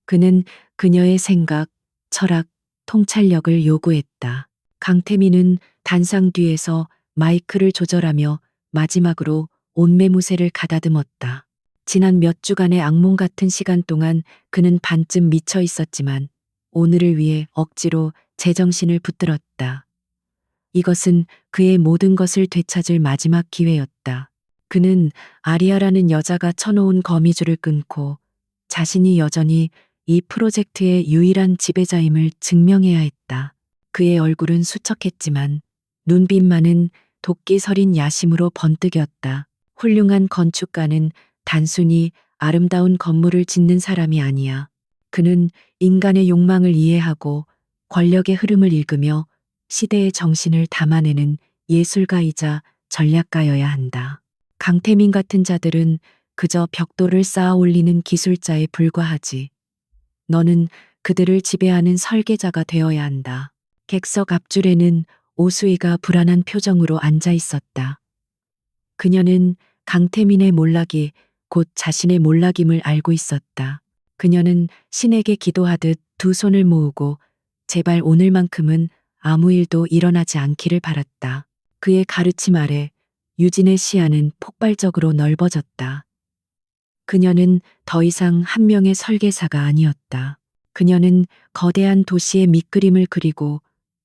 그는 그녀의 생각, 철학, 통찰력을 요구했다. 강태민은 단상 뒤에서 마이크를 조절하며 마지막으로 온매무새를 가다듬었다. 지난 몇 주간의 악몽 같은 시간 동안 그는 반쯤 미쳐 있었지만 오늘을 위해 억지로 제정신을 붙들었다. 이것은 그의 모든 것을 되찾을 마지막 기회였다. 그는 아리아라는 여자가 쳐놓은 거미줄을 끊고 자신이 여전히 이 프로젝트의 유일한 지배자임을 증명해야 했다. 그의 얼굴은 수척했지만 눈빛만은 도끼 서린 야심으로 번뜩였다. 훌륭한 건축가는 단순히 아름다운 건물을 짓는 사람이 아니야. 그는 인간의 욕망을 이해하고 권력의 흐름을 읽으며 시대의 정신을 담아내는 예술가이자 전략가여야 한다. 강태민 같은 자들은 그저 벽돌을 쌓아 올리는 기술자에 불과하지. 너는 그들을 지배하는 설계자가 되어야 한다. 객석 앞줄에는 오수희가 불안한 표정으로 앉아 있었다. 그녀는 강태민의 몰락이 곧 자신의 몰락임을 알고 있었다. 그녀는 신에게 기도하듯 두 손을 모으고 제발 오늘만큼은 아무 일도 일어나지 않기를 바랐다. 그의 가르침 아래 유진의 시야는 폭발적으로 넓어졌다. 그녀는 더 이상 한 명의 설계사가 아니었다. 그녀는 거대한 도시의 밑그림을 그리고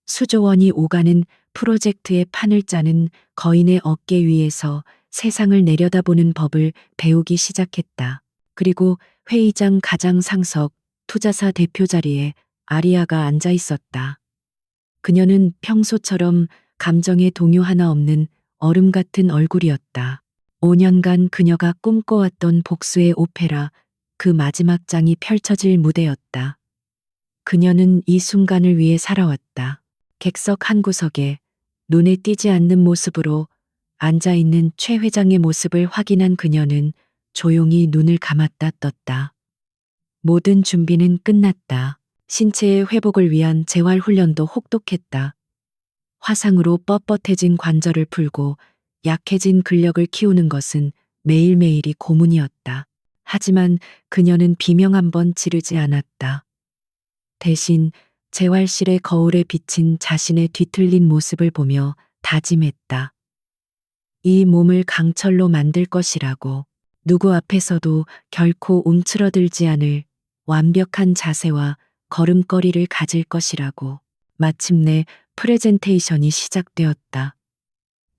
수조 원이 오가는 프로젝트의 판을 짜는 거인의 어깨 위에서 세상을 내려다보는 법을 배우기 시작했다. 그리고 회의장 가장 상석 투자사 대표 자리에 아리아가 앉아 있었다. 그녀는 평소처럼 감정에 동요 하나 없는 얼음 같은 얼굴이었다. 5년간 그녀가 꿈꿔왔던 복수의 오페라, 그 마지막 장이 펼쳐질 무대였다. 그녀는 이 순간을 위해 살아왔다. 객석 한 구석에 눈에 띄지 않는 모습으로 앉아있는 최 회장의 모습을 확인한 그녀는 조용히 눈을 감았다 떴다. 모든 준비는 끝났다. 신체의 회복을 위한 재활훈련도 혹독했다. 화상으로 뻣뻣해진 관절을 풀고 약해진 근력을 키우는 것은 매일매일이 고문이었다. 하지만 그녀는 비명 한 번 지르지 않았다. 대신 재활실의 거울에 비친 자신의 뒤틀린 모습을 보며 다짐했다. 이 몸을 강철로 만들 것이라고. 누구 앞에서도 결코 움츠러들지 않을 완벽한 자세와 걸음걸이를 가질 것이라고. 마침내 프레젠테이션이 시작되었다.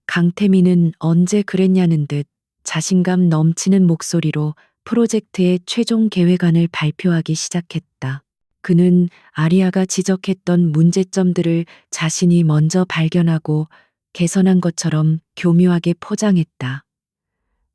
강태민은 언제 그랬냐는 듯 자신감 넘치는 목소리로 프로젝트의 최종 계획안을 발표하기 시작했다. 그는 아리아가 지적했던 문제점들을 자신이 먼저 발견하고 개선한 것처럼 교묘하게 포장했다.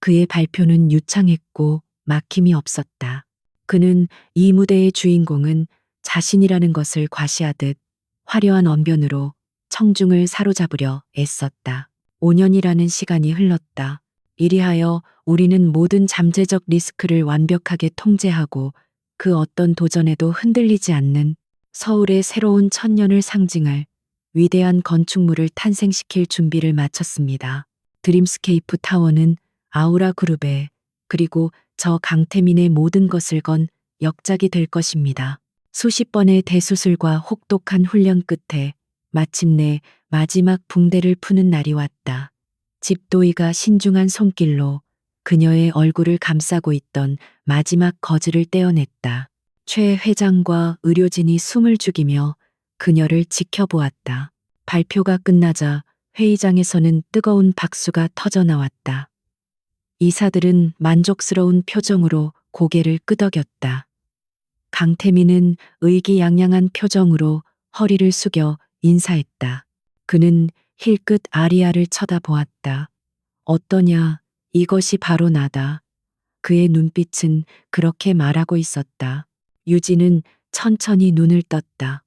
그의 발표는 유창했고 막힘이 없었다. 그는 이 무대의 주인공은 자신이라는 것을 과시하듯 화려한 언변으로 청중을 사로잡으려 애썼다. 5년이라는 시간이 흘렀다. 이리하여 우리는 모든 잠재적 리스크를 완벽하게 통제하고 그 어떤 도전에도 흔들리지 않는 서울의 새로운 천년을 상징할 위대한 건축물을 탄생시킬 준비를 마쳤습니다. 드림스케이프 타워는 아우라 그룹의 그리고 저 강태민의 모든 것을 건 역작이 될 것입니다. 수십 번의 대수술과 혹독한 훈련 끝에 마침내 마지막 붕대를 푸는 날이 왔다. 집도이가 신중한 손길로 그녀의 얼굴을 감싸고 있던 마지막 거즈를 떼어냈다. 최 회장과 의료진이 숨을 죽이며 그녀를 지켜보았다. 발표가 끝나자 회의장에서는 뜨거운 박수가 터져 나왔다. 이사들은 만족스러운 표정으로 고개를 끄덕였다. 강태민은 의기양양한 표정으로 허리를 숙여 인사했다. 그는 힐끗 아리아를 쳐다보았다. 어떠냐, 이것이 바로 나다. 그의 눈빛은 그렇게 말하고 있었다. 유진은 천천히 눈을 떴다.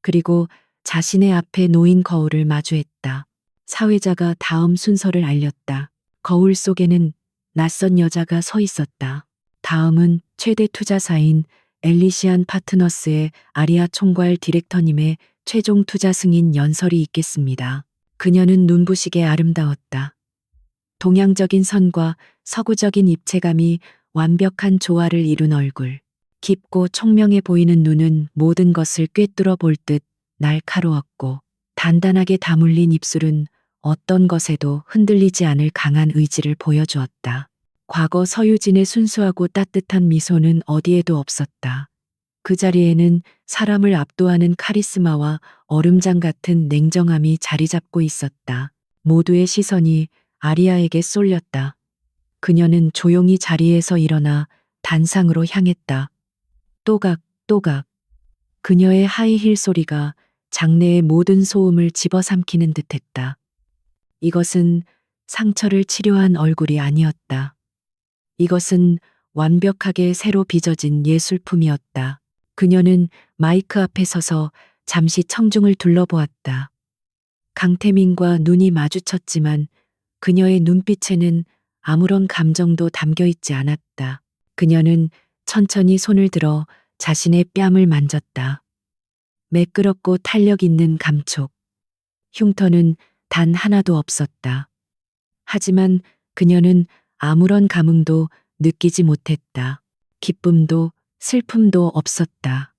그리고 자신의 앞에 놓인 거울을 마주했다. 사회자가 다음 순서를 알렸다. 거울 속에는 낯선 여자가 서 있었다. 다음은 최대 투자사인 엘리시안 파트너스의 아리아 총괄 디렉터님의 최종 투자 승인 연설이 있겠습니다. 그녀는 눈부시게 아름다웠다. 동양적인 선과 서구적인 입체감이 완벽한 조화를 이룬 얼굴. 깊고 총명해 보이는 눈은 모든 것을 꿰뚫어 볼 듯 날카로웠고 단단하게 다물린 입술은 어떤 것에도 흔들리지 않을 강한 의지를 보여주었다. 과거 서유진의 순수하고 따뜻한 미소는 어디에도 없었다. 그 자리에는 사람을 압도하는 카리스마와 얼음장 같은 냉정함이 자리 잡고 있었다. 모두의 시선이 아리아에게 쏠렸다. 그녀는 조용히 자리에서 일어나 단상으로 향했다. 또각, 또각. 그녀의 하이힐 소리가 장내의 모든 소음을 집어삼키는 듯했다. 이것은 상처를 치료한 얼굴이 아니었다. 이것은 완벽하게 새로 빚어진 예술품이었다. 그녀는 마이크 앞에 서서 잠시 청중을 둘러보았다. 강태민과 눈이 마주쳤지만 그녀의 눈빛에는 아무런 감정도 담겨 있지 않았다. 그녀는 천천히 손을 들어 자신의 뺨을 만졌다. 매끄럽고 탄력 있는 감촉. 흉터는 단 하나도 없었다. 하지만 그녀는 아무런 감흥도 느끼지 못했다. 기쁨도 슬픔도 없었다.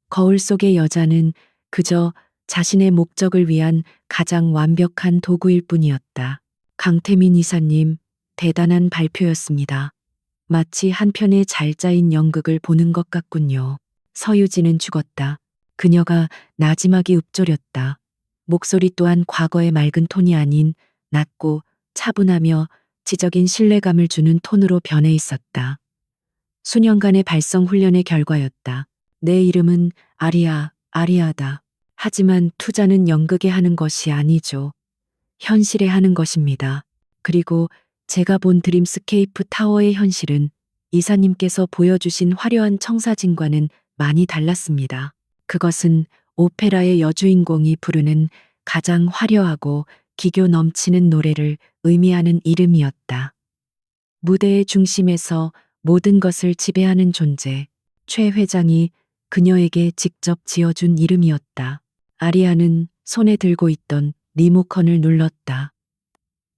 거울 속의 여자는 그저 자신의 목적을 위한 가장 완벽한 도구일 뿐이었다. 강태민 이사님, 대단한 발표였습니다. 마치 한 편의 잘 짜인 연극을 보는 것 같군요. 서유진은 죽었다. 그녀가 나지막이 읊조렸다. 목소리 또한 과거의 맑은 톤이 아닌 낮고 차분하며 지적인 신뢰감을 주는 톤으로 변해 있었다. 수년간의 발성 훈련의 결과였다. 내 이름은 아리아다. 하지만 투자는 연극에 하는 것이 아니죠. 현실에 하는 것입니다. 그리고 제가 본 드림스케이프 타워의 현실은 이사님께서 보여주신 화려한 청사진과는 많이 달랐습니다. 그것은 오페라의 여주인공이 부르는 가장 화려하고 기교 넘치는 노래를 의미하는 이름이었다. 무대의 중심에서 모든 것을 지배하는 존재, 최 회장이 그녀에게 직접 지어준 이름이었다. 아리아는 손에 들고 있던 리모컨을 눌렀다.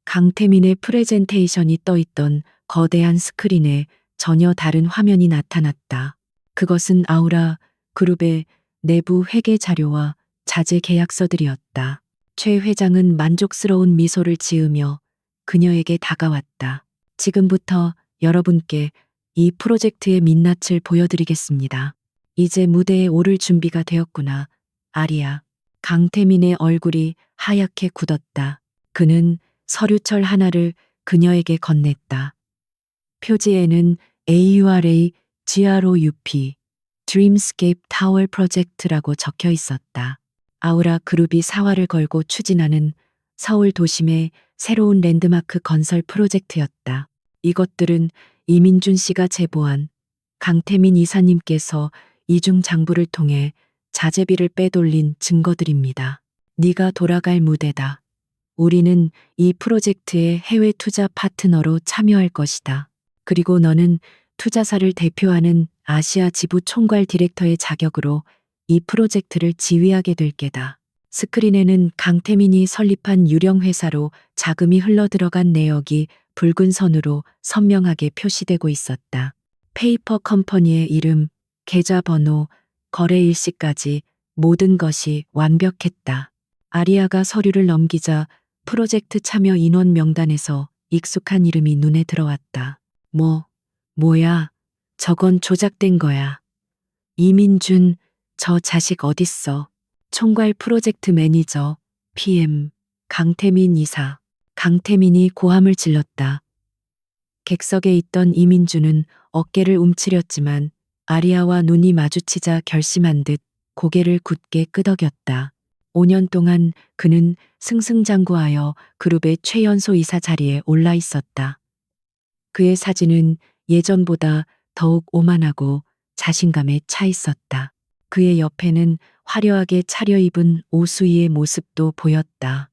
강태민의 프레젠테이션이 떠있던 거대한 스크린에 전혀 다른 화면이 나타났다. 그것은 아우라 그룹의 내부 회계 자료와 자재 계약서들이었다. 최 회장은 만족스러운 미소를 지으며 그녀에게 다가왔다. 지금부터 여러분께 이 프로젝트의 민낯을 보여드리겠습니다. 이제 무대에 오를 준비가 되었구나, 아리아. 강태민의 얼굴이 하얗게 굳었다. 그는 서류철 하나를 그녀에게 건넸다. 표지에는 AURA GROUP Dreamscape Tower Project라고 적혀 있었다. 아우라 그룹이 사활을 걸고 추진하는 서울 도심의 새로운 랜드마크 건설 프로젝트였다. 이것들은 이민준 씨가 제보한 강태민 이사님께서 이중 장부를 통해 자재비를 빼돌린 증거들입니다. 네가 돌아갈 무대다. 우리는 이 프로젝트의 해외 투자 파트너로 참여할 것이다. 그리고 너는 투자사를 대표하는 아시아 지부 총괄 디렉터의 자격으로 이 프로젝트를 지휘하게 될 게다. 스크린에는 강태민이 설립한 유령 회사로 자금이 흘러들어간 내역이 붉은 선으로 선명하게 표시되고 있었다. 페이퍼 컴퍼니의 이름, 계좌번호, 거래 일시까지 모든 것이 완벽했다. 아리아가 서류를 넘기자 프로젝트 참여 인원 명단에서 익숙한 이름이 눈에 들어왔다. 뭐야? 저건 조작된 거야. 이민준, 저 자식 어딨어? 총괄 프로젝트 매니저, PM, 강태민 이사. 강태민이 고함을 질렀다. 객석에 있던 이민준은 어깨를 움츠렸지만 아리아와 눈이 마주치자 결심한 듯 고개를 굳게 끄덕였다. 5년 동안 그는 승승장구하여 그룹의 최연소 이사 자리에 올라 있었다. 그의 사진은 예전보다 더욱 오만하고 자신감에 차 있었다. 그의 옆에는 화려하게 차려입은 오수희의 모습도 보였다.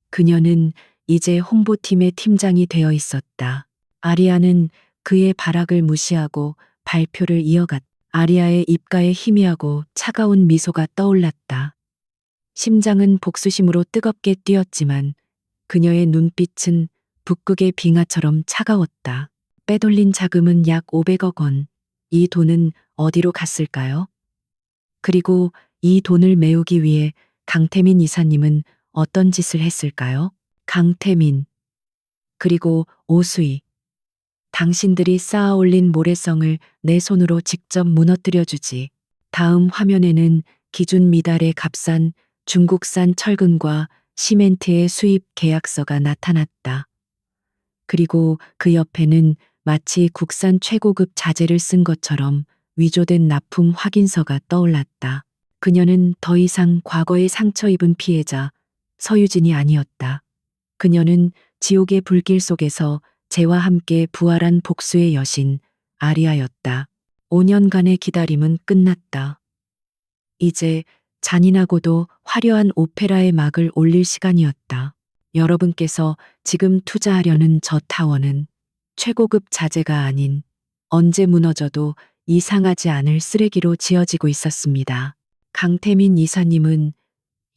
그녀는 이제 홍보팀의 팀장이 되어 있었다. 아리아는 그의 발악을 무시하고 발표를 이어갔다. 아리아의 입가에 희미하고 차가운 미소가 떠올랐다. 심장은 복수심으로 뜨겁게 뛰었지만 그녀의 눈빛은 북극의 빙하처럼 차가웠다. 빼돌린 자금은 약 500억 원. 이 돈은 어디로 갔을까요? 그리고 이 돈을 메우기 위해 강태민 이사님은 어떤 짓을 했을까요? 강태민. 그리고 오수희. 당신들이 쌓아 올린 모래성을 내 손으로 직접 무너뜨려 주지. 다음 화면에는 기준 미달의 값싼 중국산 철근과 시멘트의 수입 계약서가 나타났다. 그리고 그 옆에는 마치 국산 최고급 자재를 쓴 것처럼 위조된 납품 확인서가 떠올랐다. 그녀는 더 이상 과거에 상처 입은 피해자 서유진이 아니었다. 그녀는 지옥의 불길 속에서 재와 함께 부활한 복수의 여신 아리아였다. 5년간의 기다림은 끝났다. 이제 잔인하고도 화려한 오페라의 막을 올릴 시간이었다. 여러분께서 지금 투자하려는 저 타워는 최고급 자재가 아닌 언제 무너져도 이상하지 않을 쓰레기로 지어지고 있었습니다. 강태민 이사님은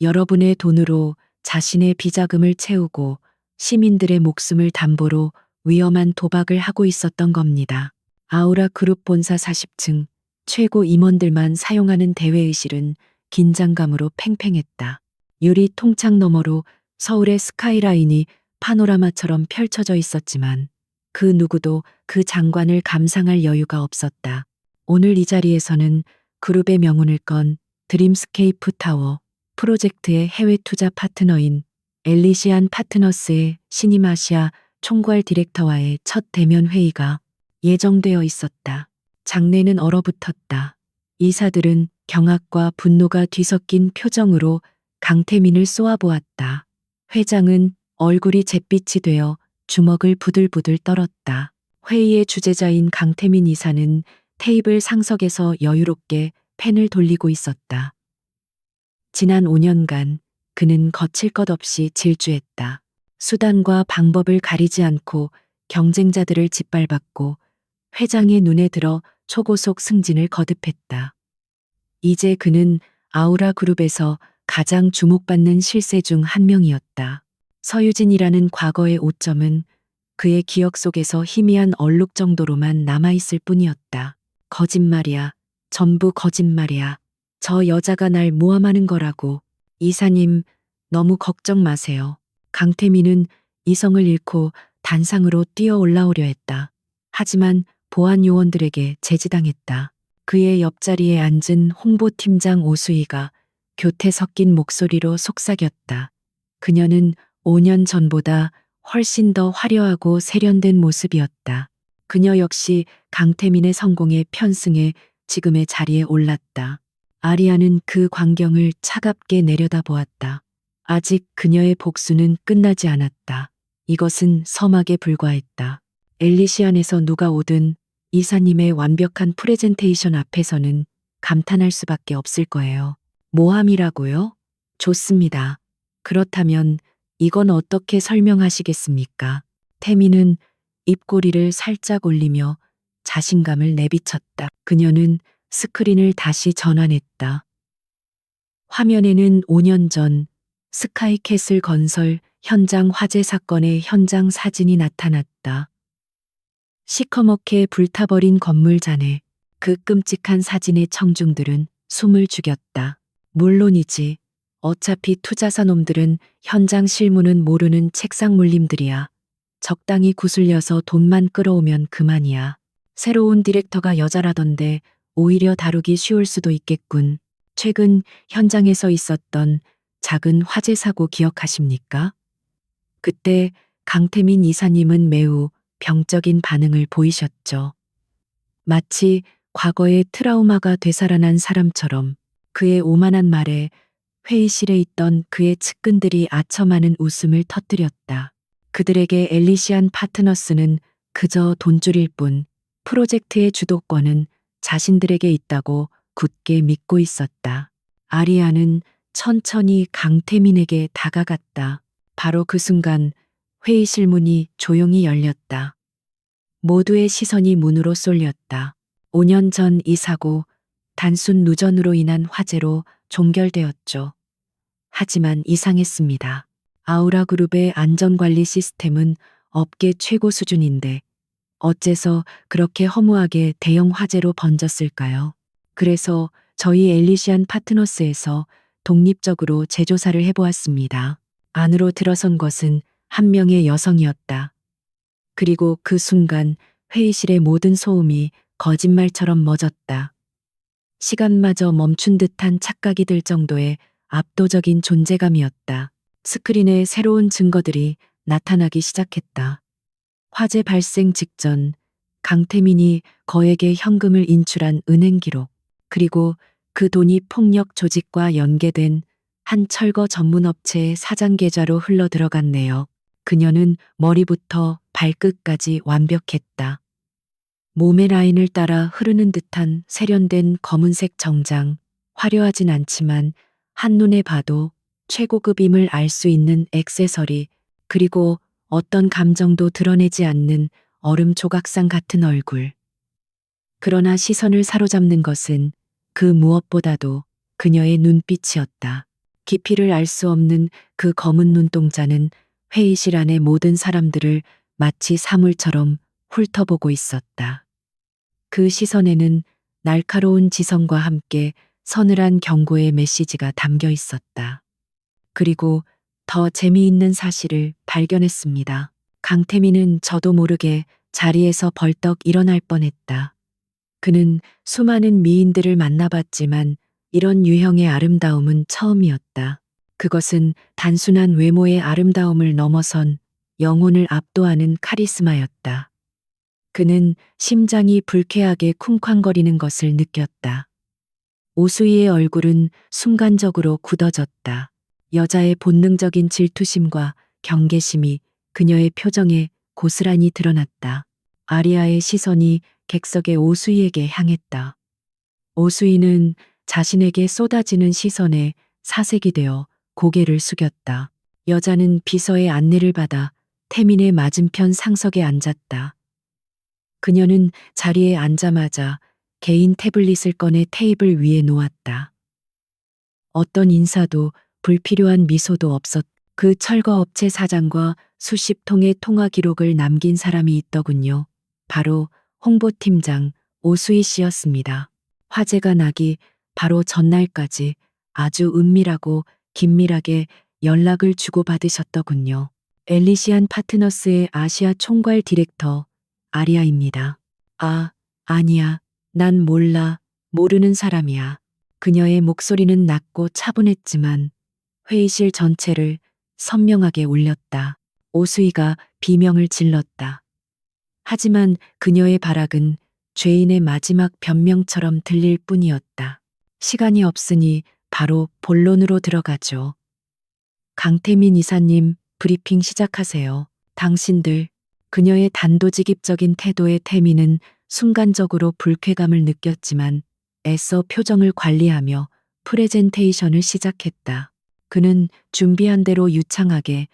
여러분의 돈으로 자신의 비자금을 채우고 시민들의 목숨을 담보로 위험한 도박을 하고 있었던 겁니다. 아우라 그룹 본사 40층 최고 임원들만 사용하는 대회의실은 긴장감으로 팽팽했다. 유리 통창 너머로 서울의 스카이라인이 파노라마처럼 펼쳐져 있었지만 그 누구도 그 장관을 감상할 여유가 없었다. 오늘 이 자리에서는 그룹의 명운을 건 드림스케이프 타워 프로젝트의 해외 투자 파트너인 엘리시안 파트너스의 신임 아시아 총괄 디렉터와의 첫 대면 회의가 예정되어 있었다. 장내는 얼어붙었다. 이사들은 경악과 분노가 뒤섞인 표정으로 강태민을 쏘아보았다. 회장은 얼굴이 잿빛이 되어 주먹을 부들부들 떨었다. 회의의 주재자인 강태민 이사는 테이블 상석에서 여유롭게 펜을 돌리고 있었다. 지난 5년간 그는 거칠 것 없이 질주했다. 수단과 방법을 가리지 않고 경쟁자들을 짓밟았고 회장의 눈에 들어 초고속 승진을 거듭했다. 이제 그는 아우라 그룹에서 가장 주목받는 실세 중 한 명이었다. 서유진이라는 과거의 오점은 그의 기억 속에서 희미한 얼룩 정도로만 남아있을 뿐이었다. 거짓말이야. 전부 거짓말이야. 저 여자가 날 모함하는 거라고. 이사님, 너무 걱정 마세요. 강태민은 이성을 잃고 단상으로 뛰어 올라오려 했다. 하지만 보안 요원들에게 제지당했다. 그의 옆자리에 앉은 홍보팀장 오수희가 교태 섞인 목소리로 속삭였다. 그녀는 5년 전보다 훨씬 더 화려하고 세련된 모습이었다. 그녀 역시 강태민의 성공에 편승해 지금의 자리에 올랐다. 아리아는 그 광경을 차갑게 내려다보았다. 아직 그녀의 복수는 끝나지 않았다. 이것은 서막에 불과했다. 엘리시안에서 누가 오든 이사님의 완벽한 프레젠테이션 앞에서는 감탄할 수밖에 없을 거예요. 모함이라고요? 좋습니다. 그렇다면 이건 어떻게 설명하시겠습니까? 태민은 입꼬리를 살짝 올리며 자신감을 내비쳤다. 그녀는 스크린을 다시 전환했다. 화면에는 5년 전 스카이캐슬 건설 현장 화재 사건의 현장 사진이 나타났다. 시커멓게 불타버린 건물 잔해 그 끔찍한 사진의 청중들은 숨을 죽였다. 물론이지. 어차피 투자사 놈들은 현장 실무는 모르는 책상 물림들이야. 적당히 구슬려서 돈만 끌어오면 그만이야. 새로운 디렉터가 여자라던데 오히려 다루기 쉬울 수도 있겠군. 최근 현장에서 있었던 작은 화재 사고 기억하십니까? 그때 강태민 이사님은 매우 병적인 반응을 보이셨죠. 마치 과거의 트라우마가 되살아난 사람처럼 그의 오만한 말에 회의실에 있던 그의 측근들이 아첨하는 웃음을 터뜨렸다. 그들에게 엘리시안 파트너스는 그저 돈줄일 뿐 프로젝트의 주도권은 자신들에게 있다고 굳게 믿고 있었다. 아리아는 천천히 강태민에게 다가갔다. 바로 그 순간 회의실 문이 조용히 열렸다. 모두의 시선이 문으로 쏠렸다. 5년 전 이 사고, 단순 누전으로 인한 화재로 종결되었죠. 하지만 이상했습니다. 아우라 그룹의 안전관리 시스템은 업계 최고 수준인데 어째서 그렇게 허무하게 대형 화재로 번졌을까요? 그래서 저희 엘리시안 파트너스에서 독립적으로 재조사를 해보았습니다. 안으로 들어선 것은 한 명의 여성이었다. 그리고 그 순간 회의실의 모든 소음이 거짓말처럼 멎었다. 시간마저 멈춘 듯한 착각이 들 정도의 압도적인 존재감이었다. 스크린에 새로운 증거들이 나타나기 시작했다. 화재 발생 직전 강태민이 거액의 현금을 인출한 은행 기록, 그리고 그 돈이 폭력 조직과 연계된 한 철거 전문 업체의 사장 계좌로 흘러 들어갔네요. 그녀는 머리부터 발끝까지 완벽했다. 몸의 라인을 따라 흐르는 듯한 세련된 검은색 정장, 화려하진 않지만 한눈에 봐도 최고급임을 알 수 있는 액세서리, 그리고 어떤 감정도 드러내지 않는 얼음 조각상 같은 얼굴. 그러나 시선을 사로잡는 것은 그 무엇보다도 그녀의 눈빛이었다. 깊이를 알 수 없는 그 검은 눈동자는 회의실 안의 모든 사람들을 마치 사물처럼 훑어보고 있었다. 그 시선에는 날카로운 지성과 함께 서늘한 경고의 메시지가 담겨 있었다. 그리고 더 재미있는 사실을 발견했습니다. 강태민은 저도 모르게 자리에서 벌떡 일어날 뻔했다. 그는 수많은 미인들을 만나봤지만 이런 유형의 아름다움은 처음이었다. 그것은 단순한 외모의 아름다움을 넘어선 영혼을 압도하는 카리스마였다. 그는 심장이 불쾌하게 쿵쾅거리는 것을 느꼈다. 오수희의 얼굴은 순간적으로 굳어졌다. 여자의 본능적인 질투심과 경계심이 그녀의 표정에 고스란히 드러났다. 아리아의 시선이 객석의 오수희에게 향했다. 오수희는 자신에게 쏟아지는 시선에 사색이 되어 고개를 숙였다. 여자는 비서의 안내를 받아 태민의 맞은편 상석에 앉았다. 그녀는 자리에 앉자마자 개인 태블릿을 꺼내 테이블 위에 놓았다. 어떤 인사도 불필요한 미소도 없었. 그 철거업체 사장과 수십 통의 통화 기록을 남긴 사람이 있더군요. 바로 홍보팀장 오수희 씨였습니다. 화재가 나기 바로 전날까지 아주 은밀하고 긴밀하게 연락을 주고받으셨더군요. 엘리시안 파트너스의 아시아 총괄 디렉터 아리아입니다. 아, 아니야. 난 몰라. 모르는 사람이야. 그녀의 목소리는 낮고 차분했지만 회의실 전체를 선명하게 울렸다. 오수희가 비명을 질렀다. 하지만 그녀의 발악은 죄인의 마지막 변명처럼 들릴 뿐이었다. 시간이 없으니 바로 본론으로 들어가죠. 강태민 이사님, 브리핑 시작하세요. 당신들. 그녀의 단도직입적인 태도에 태민은 순간적으로 불쾌감을 느꼈지만 애써 표정을 관리하며 프레젠테이션을 시작했다. 그는 준비한 대로 유창하게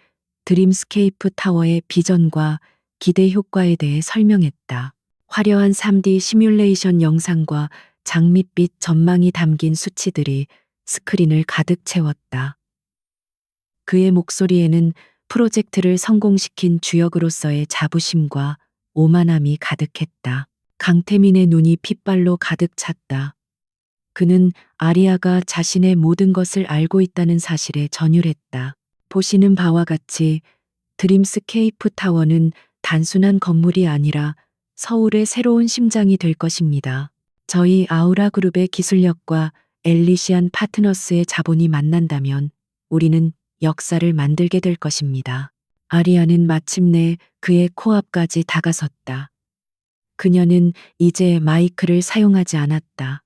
드림스케이프 타워의 비전과 기대 효과에 대해 설명했다. 화려한 3D 시뮬레이션 영상과 장밋빛 전망이 담긴 수치들이 스크린을 가득 채웠다. 그의 목소리에는 프로젝트를 성공시킨 주역으로서의 자부심과 오만함이 가득했다. 강태민의 눈이 핏발로 가득 찼다. 그는 아리아가 자신의 모든 것을 알고 있다는 사실에 전율했다. 보시는 바와 같이 드림스케이프 타워는 단순한 건물이 아니라 서울의 새로운 심장이 될 것입니다. 저희 아우라 그룹의 기술력과 엘리시안 파트너스의 자본이 만난다면 우리는 역사를 만들게 될 것입니다. 아리아는 마침내 그의 코앞까지 다가섰다. 그녀는 이제 마이크를 사용하지 않았다.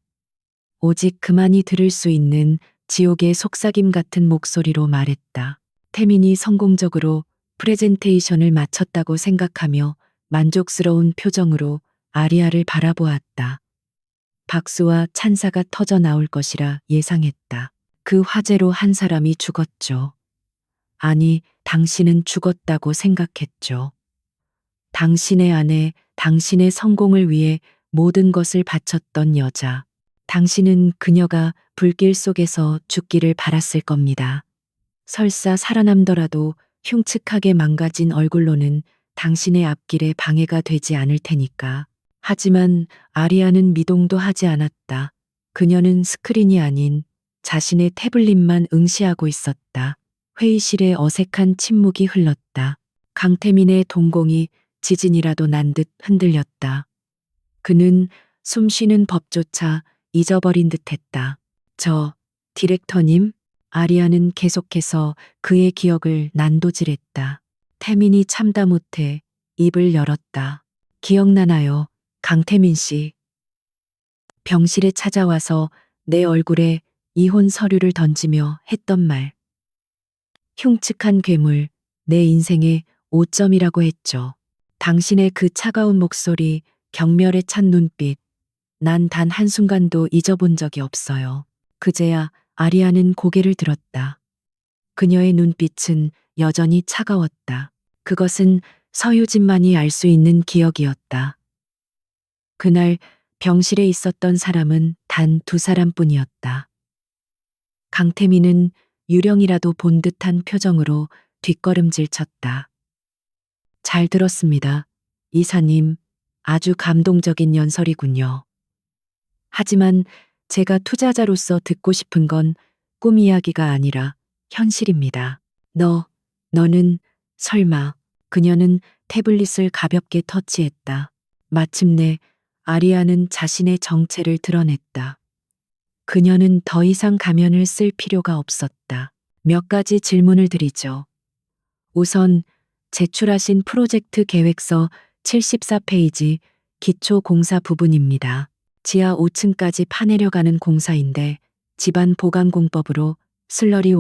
오직 그만이 들을 수 있는 지옥의 속삭임 같은 목소리로 말했다. 태민이 성공적으로 프레젠테이션을 마쳤다고 생각하며 만족스러운 표정으로 아리아를 바라보았다. 박수와 찬사가 터져 나올 것이라 예상했다. 그 화재로 한 사람이 죽었죠. 아니, 당신은 죽었다고 생각했죠. 당신의 아내, 당신의 성공을 위해 모든 것을 바쳤던 여자. 당신은 그녀가 불길 속에서 죽기를 바랐을 겁니다. 설사 살아남더라도 흉측하게 망가진 얼굴로는 당신의 앞길에 방해가 되지 않을 테니까. 하지만 아리아는 미동도 하지 않았다. 그녀는 스크린이 아닌 자신의 태블릿만 응시하고 있었다. 회의실에 어색한 침묵이 흘렀다. 강태민의 동공이 지진이라도 난 듯 흔들렸다. 그는 숨 쉬는 법조차 잊어버린 듯했다. 저, 디렉터님? 아리아는 계속해서 그의 기억을 난도질했다. 태민이 참다 못해 입을 열었다. 기억나나요, 강태민 씨? 병실에 찾아와서 내 얼굴에 이혼 서류를 던지며 했던 말. 흉측한 괴물, 내 인생의 오점이라고 했죠. 당신의 그 차가운 목소리, 경멸에 찬 눈빛, 난 단 한순간도 잊어본 적이 없어요. 그제야 아리아는 고개를 들었다. 그녀의 눈빛은 여전히 차가웠다. 그것은 서유진만이 알 수 있는 기억이었다. 그날 병실에 있었던 사람은 단 2사람뿐이었다. 강태민은 유령이라도 본 듯한 표정으로 뒷걸음질 쳤다. 잘 들었습니다. 이사님, 아주 감동적인 연설이군요. 하지만 제가 투자자로서 듣고 싶은 건 꿈 이야기가 아니라 현실입니다. 너는 설마. 그녀는 태블릿을 가볍게 터치했다. 마침내 아리아는 자신의 정체를 드러냈다. 그녀는 더 이상 가면을 쓸 필요가 없었다. 몇 가지 질문을 드리죠. 우선 제출하신 프로젝트 계획서 74페이지 기초 공사 부분입니다. 지하 5층까지 파내려가는 공사인데 집안 보강 공법으로 슬러리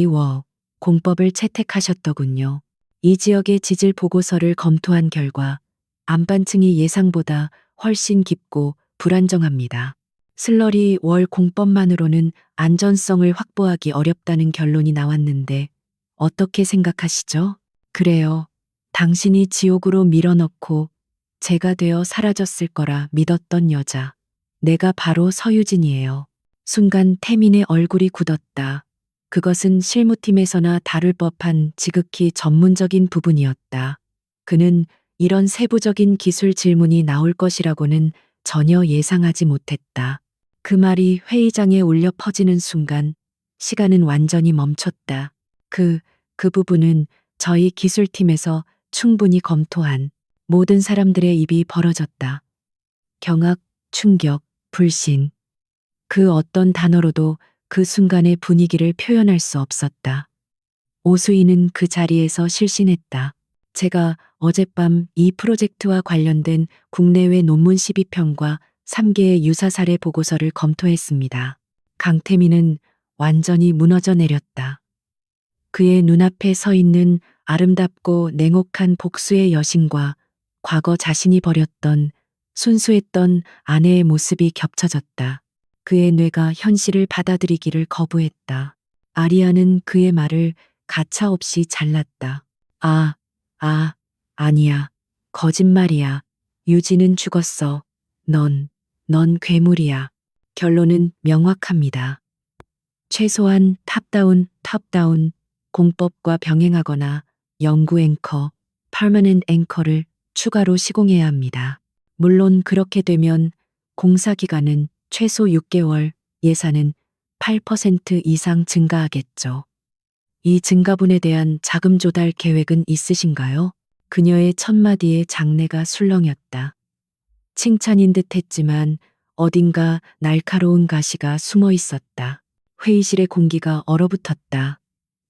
워 공법을 채택하셨더군요. 이 지역의 지질 보고서를 검토한 결과 안반층이 예상보다 훨씬 깊고 불안정합니다. 슬러리 월 공법만으로는 안전성을 확보하기 어렵다는 결론이 나왔는데 어떻게 생각하시죠? 그래요. 당신이 지옥으로 밀어넣고 제가 되어 사라졌을 거라 믿었던 여자. 내가 바로 서유진이에요. 순간 태민의 얼굴이 굳었다. 그것은 실무팀에서나 다룰 법한 지극히 전문적인 부분이었다. 그는 이런 세부적인 기술 질문이 나올 것이라고는 전혀 예상하지 못했다. 그 말이 회의장에 울려 퍼지는 순간 시간은 완전히 멈췄다. 그 부분은 저희 기술팀에서 충분히 검토한. 모든 사람들의 입이 벌어졌다. 경악, 충격, 불신. 그 어떤 단어로도 그 순간의 분위기를 표현할 수 없었다. 오수희는 그 자리에서 실신했다. 제가 어젯밤 이 프로젝트와 관련된 국내외 논문 12편과 3개의 유사 사례 보고서를 검토했습니다. 강태민은 완전히 무너져 내렸다. 그의 눈앞에 서 있는 아름답고 냉혹한 복수의 여신과 과거 자신이 버렸던 순수했던 아내의 모습이 겹쳐졌다. 그의 뇌가 현실을 받아들이기를 거부했다. 아리아는 그의 말을 가차없이 잘랐다. 아니야. 거짓말이야. 유진은 죽었어. 넌 괴물이야. 결론은 명확합니다. 최소한 탑다운 공법과 병행하거나 연구 앵커, 퍼머넌트 앵커를 추가로 시공해야 합니다. 물론 그렇게 되면 공사 기간은 최소 6개월, 예산은 8% 이상 증가하겠죠. 이 증가분에 대한 자금 조달 계획은 있으신가요? 그녀의 첫마디에 장내가 술렁였다. 칭찬인 듯 했지만 어딘가 날카로운 가시가 숨어 있었다. 회의실의 공기가 얼어붙었다.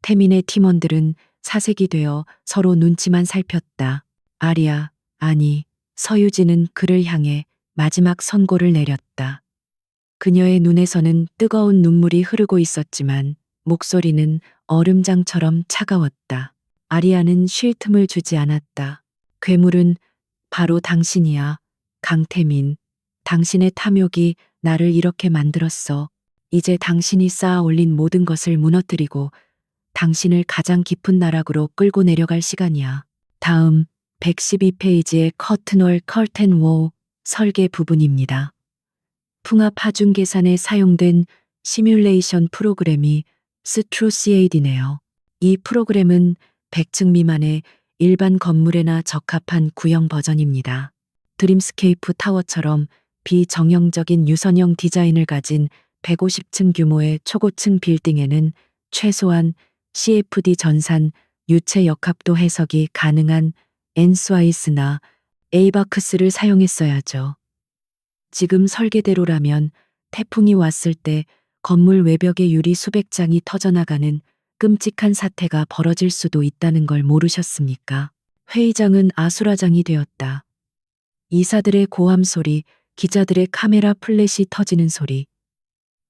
태민의 팀원들은 사색이 되어 서로 눈치만 살폈다. 아리아, 아니, 서유진은 그를 향해 마지막 선고를 내렸다. 그녀의 눈에서는 뜨거운 눈물이 흐르고 있었지만 목소리는 얼음장처럼 차가웠다. 아리아는 쉴 틈을 주지 않았다. 괴물은 바로 당신이야. 강태민. 당신의 탐욕이 나를 이렇게 만들었어. 이제 당신이 쌓아 올린 모든 것을 무너뜨리고 당신을 가장 깊은 나락으로 끌고 내려갈 시간이야. 다음 112페이지의 커튼 워 설계 부분입니다. 풍압 하중 계산에 사용된 시뮬레이션 프로그램이 스트루CAD네요. 이 프로그램은 100층 미만의 일반 건물에나 적합한 구형 버전입니다. 드림스케이프 타워처럼 비정형적인 유선형 디자인을 가진 150층 규모의 초고층 빌딩에는 최소한 CFD 전산 유체 역합도 해석이 가능한 엔스와이스나 에이바크스를 사용했어야죠. 지금 설계대로라면 태풍이 왔을 때 건물 외벽의 유리 수백 장이 터져나가는 끔찍한 사태가 벌어질 수도 있다는 걸 모르셨습니까? 회의장은 아수라장이 되었다. 이사들의 고함 소리, 기자들의 카메라 플래시 터지는 소리,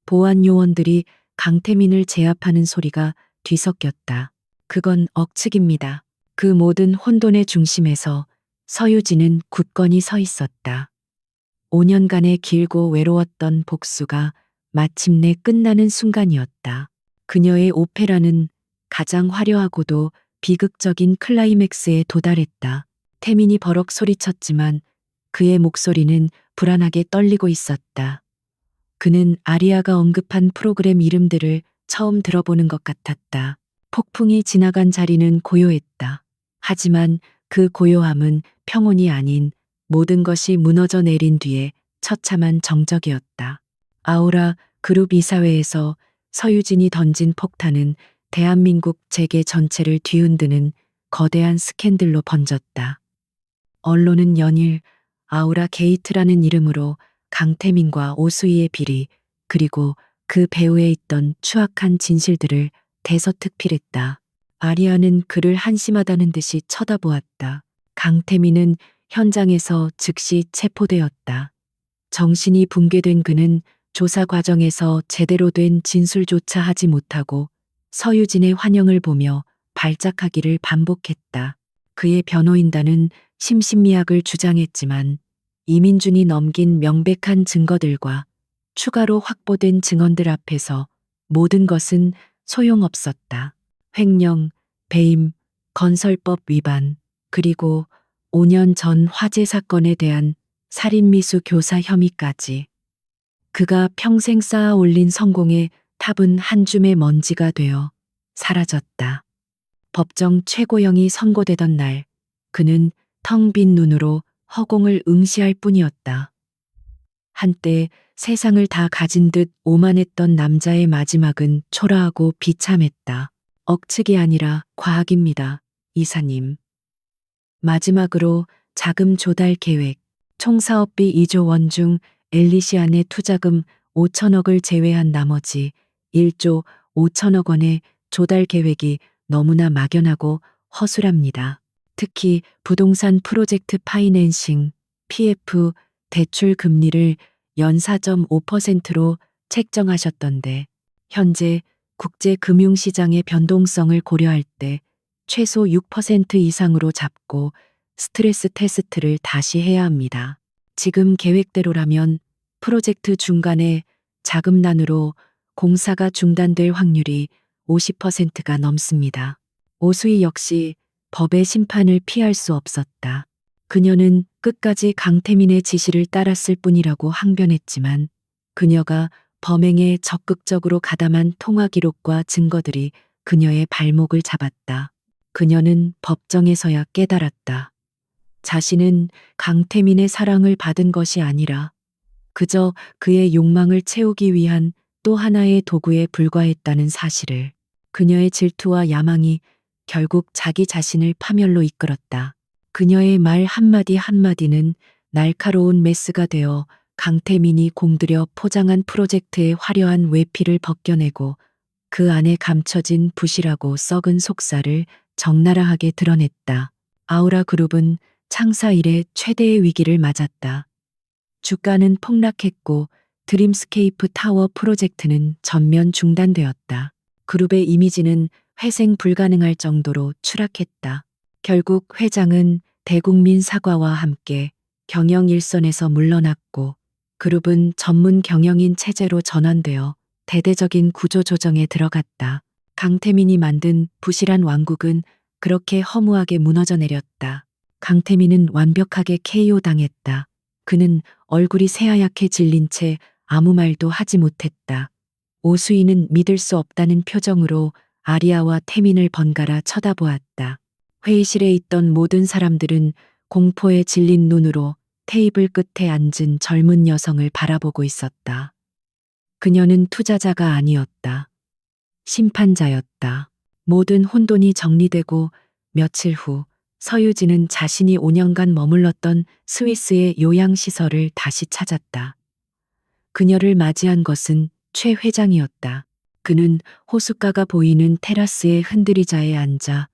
보안 요원들이 강태민을 제압하는 소리가 뒤섞였다. 그건 억측입니다. 그 모든 혼돈의 중심에서 서유진은 굳건히 서 있었다. 5년간의 길고 외로웠던 복수가 마침내 끝나는 순간이었다. 그녀의 오페라는 가장 화려하고도 비극적인 클라이맥스에 도달했다. 태민이 버럭 소리쳤지만 그의 목소리는 불안하게 떨리고 있었다. 그는 아리아가 언급한 프로그램 이름들을 처음 들어보는 것 같았다. 폭풍이 지나간 자리는 고요했다. 하지만 그 고요함은 평온이 아닌 모든 것이 무너져 내린 뒤에 처참한 정적이었다. 아우라 그룹 이사회에서 서유진이 던진 폭탄은 대한민국 재계 전체를 뒤흔드는 거대한 스캔들로 번졌다. 언론은 연일 아우라 게이트라는 이름으로 강태민과 오수희의 비리, 그리고 그 배후에 있던 추악한 진실들을 대서특필했다. 아리아는 그를 한심하다는 듯이 쳐다보았다. 강태민은 현장에서 즉시 체포되었다. 정신이 붕괴된 그는 조사 과정에서 제대로 된 진술조차 하지 못하고 서유진의 환영을 보며 발작하기를 반복했다. 그의 변호인단은 심신미약을 주장했지만 이민준이 넘긴 명백한 증거들과 추가로 확보된 증언들 앞에서 모든 것은 소용없었다. 횡령, 배임, 건설법 위반, 그리고 5년 전 화재 사건에 대한 살인미수 교사 혐의까지. 그가 평생 쌓아 올린 성공의 탑은 한 줌의 먼지가 되어 사라졌다. 법정 최고형이 선고되던 날, 그는 텅 빈 눈으로 허공을 응시할 뿐이었다. 한때 세상을 다 가진 듯 오만했던 남자의 마지막은 초라하고 비참했다. 억측이 아니라 과학입니다, 이사님. 마지막으로 자금 조달 계획, 총 사업비 2조 원 중 엘리시안의 투자금 5천억을 제외한 나머지 1조 5천억 원의 조달 계획이 너무나 막연하고 허술합니다. 특히 부동산 프로젝트 파이낸싱, PF 대출 금리를 연 4.5%로 책정하셨던데 현재 국제 금융시장의 변동성을 고려할 때 최소 6% 이상으로 잡고 스트레스 테스트를 다시 해야 합니다. 지금 계획대로라면 프로젝트 중간에 자금난으로 공사가 중단될 확률이 50%가 넘습니다. 오수희 역시 법의 심판을 피할 수 없었다. 그녀는 끝까지 강태민의 지시를 따랐을 뿐이라고 항변했지만 그녀가 범행에 적극적으로 가담한 통화 기록과 증거들이 그녀의 발목을 잡았다. 그녀는 법정에서야 깨달았다. 자신은 강태민의 사랑을 받은 것이 아니라 그저 그의 욕망을 채우기 위한 또 하나의 도구에 불과했다는 사실을. 그녀의 질투와 야망이 결국 자기 자신을 파멸로 이끌었다. 그녀의 말 한마디 한마디는 날카로운 메스가 되어 강태민이 공들여 포장한 프로젝트의 화려한 외피를 벗겨내고 그 안에 감춰진 부실하고 썩은 속살을 적나라하게 드러냈다. 아우라 그룹은 창사 이래 최대의 위기를 맞았다. 주가는 폭락했고 드림스케이프 타워 프로젝트는 전면 중단되었다. 그룹의 이미지는 회생 불가능할 정도로 추락했다. 결국 회장은 대국민 사과와 함께 경영 일선에서 물러났고 그룹은 전문 경영인 체제로 전환되어 대대적인 구조 조정에 들어갔다. 강태민이 만든 부실한 왕국은 그렇게 허무하게 무너져 내렸다. 강태민은 완벽하게 KO 당했다. 그는 얼굴이 새하얗게 질린 채 아무 말도 하지 못했다. 오수희는 믿을 수 없다는 표정으로 아리아와 태민을 번갈아 쳐다보았다. 회의실에 있던 모든 사람들은 공포에 질린 눈으로 테이블 끝에 앉은 젊은 여성을 바라보고 있었다. 그녀는 투자자가 아니었다. 심판자였다. 모든 혼돈이 정리되고 며칠 후 서유진은 자신이 5년간 머물렀던 스위스의 요양시설을 다시 찾았다. 그녀를 맞이한 것은 최 회장이었다. 그는 호숫가가 보이는 테라스의 흔들의자에 앉아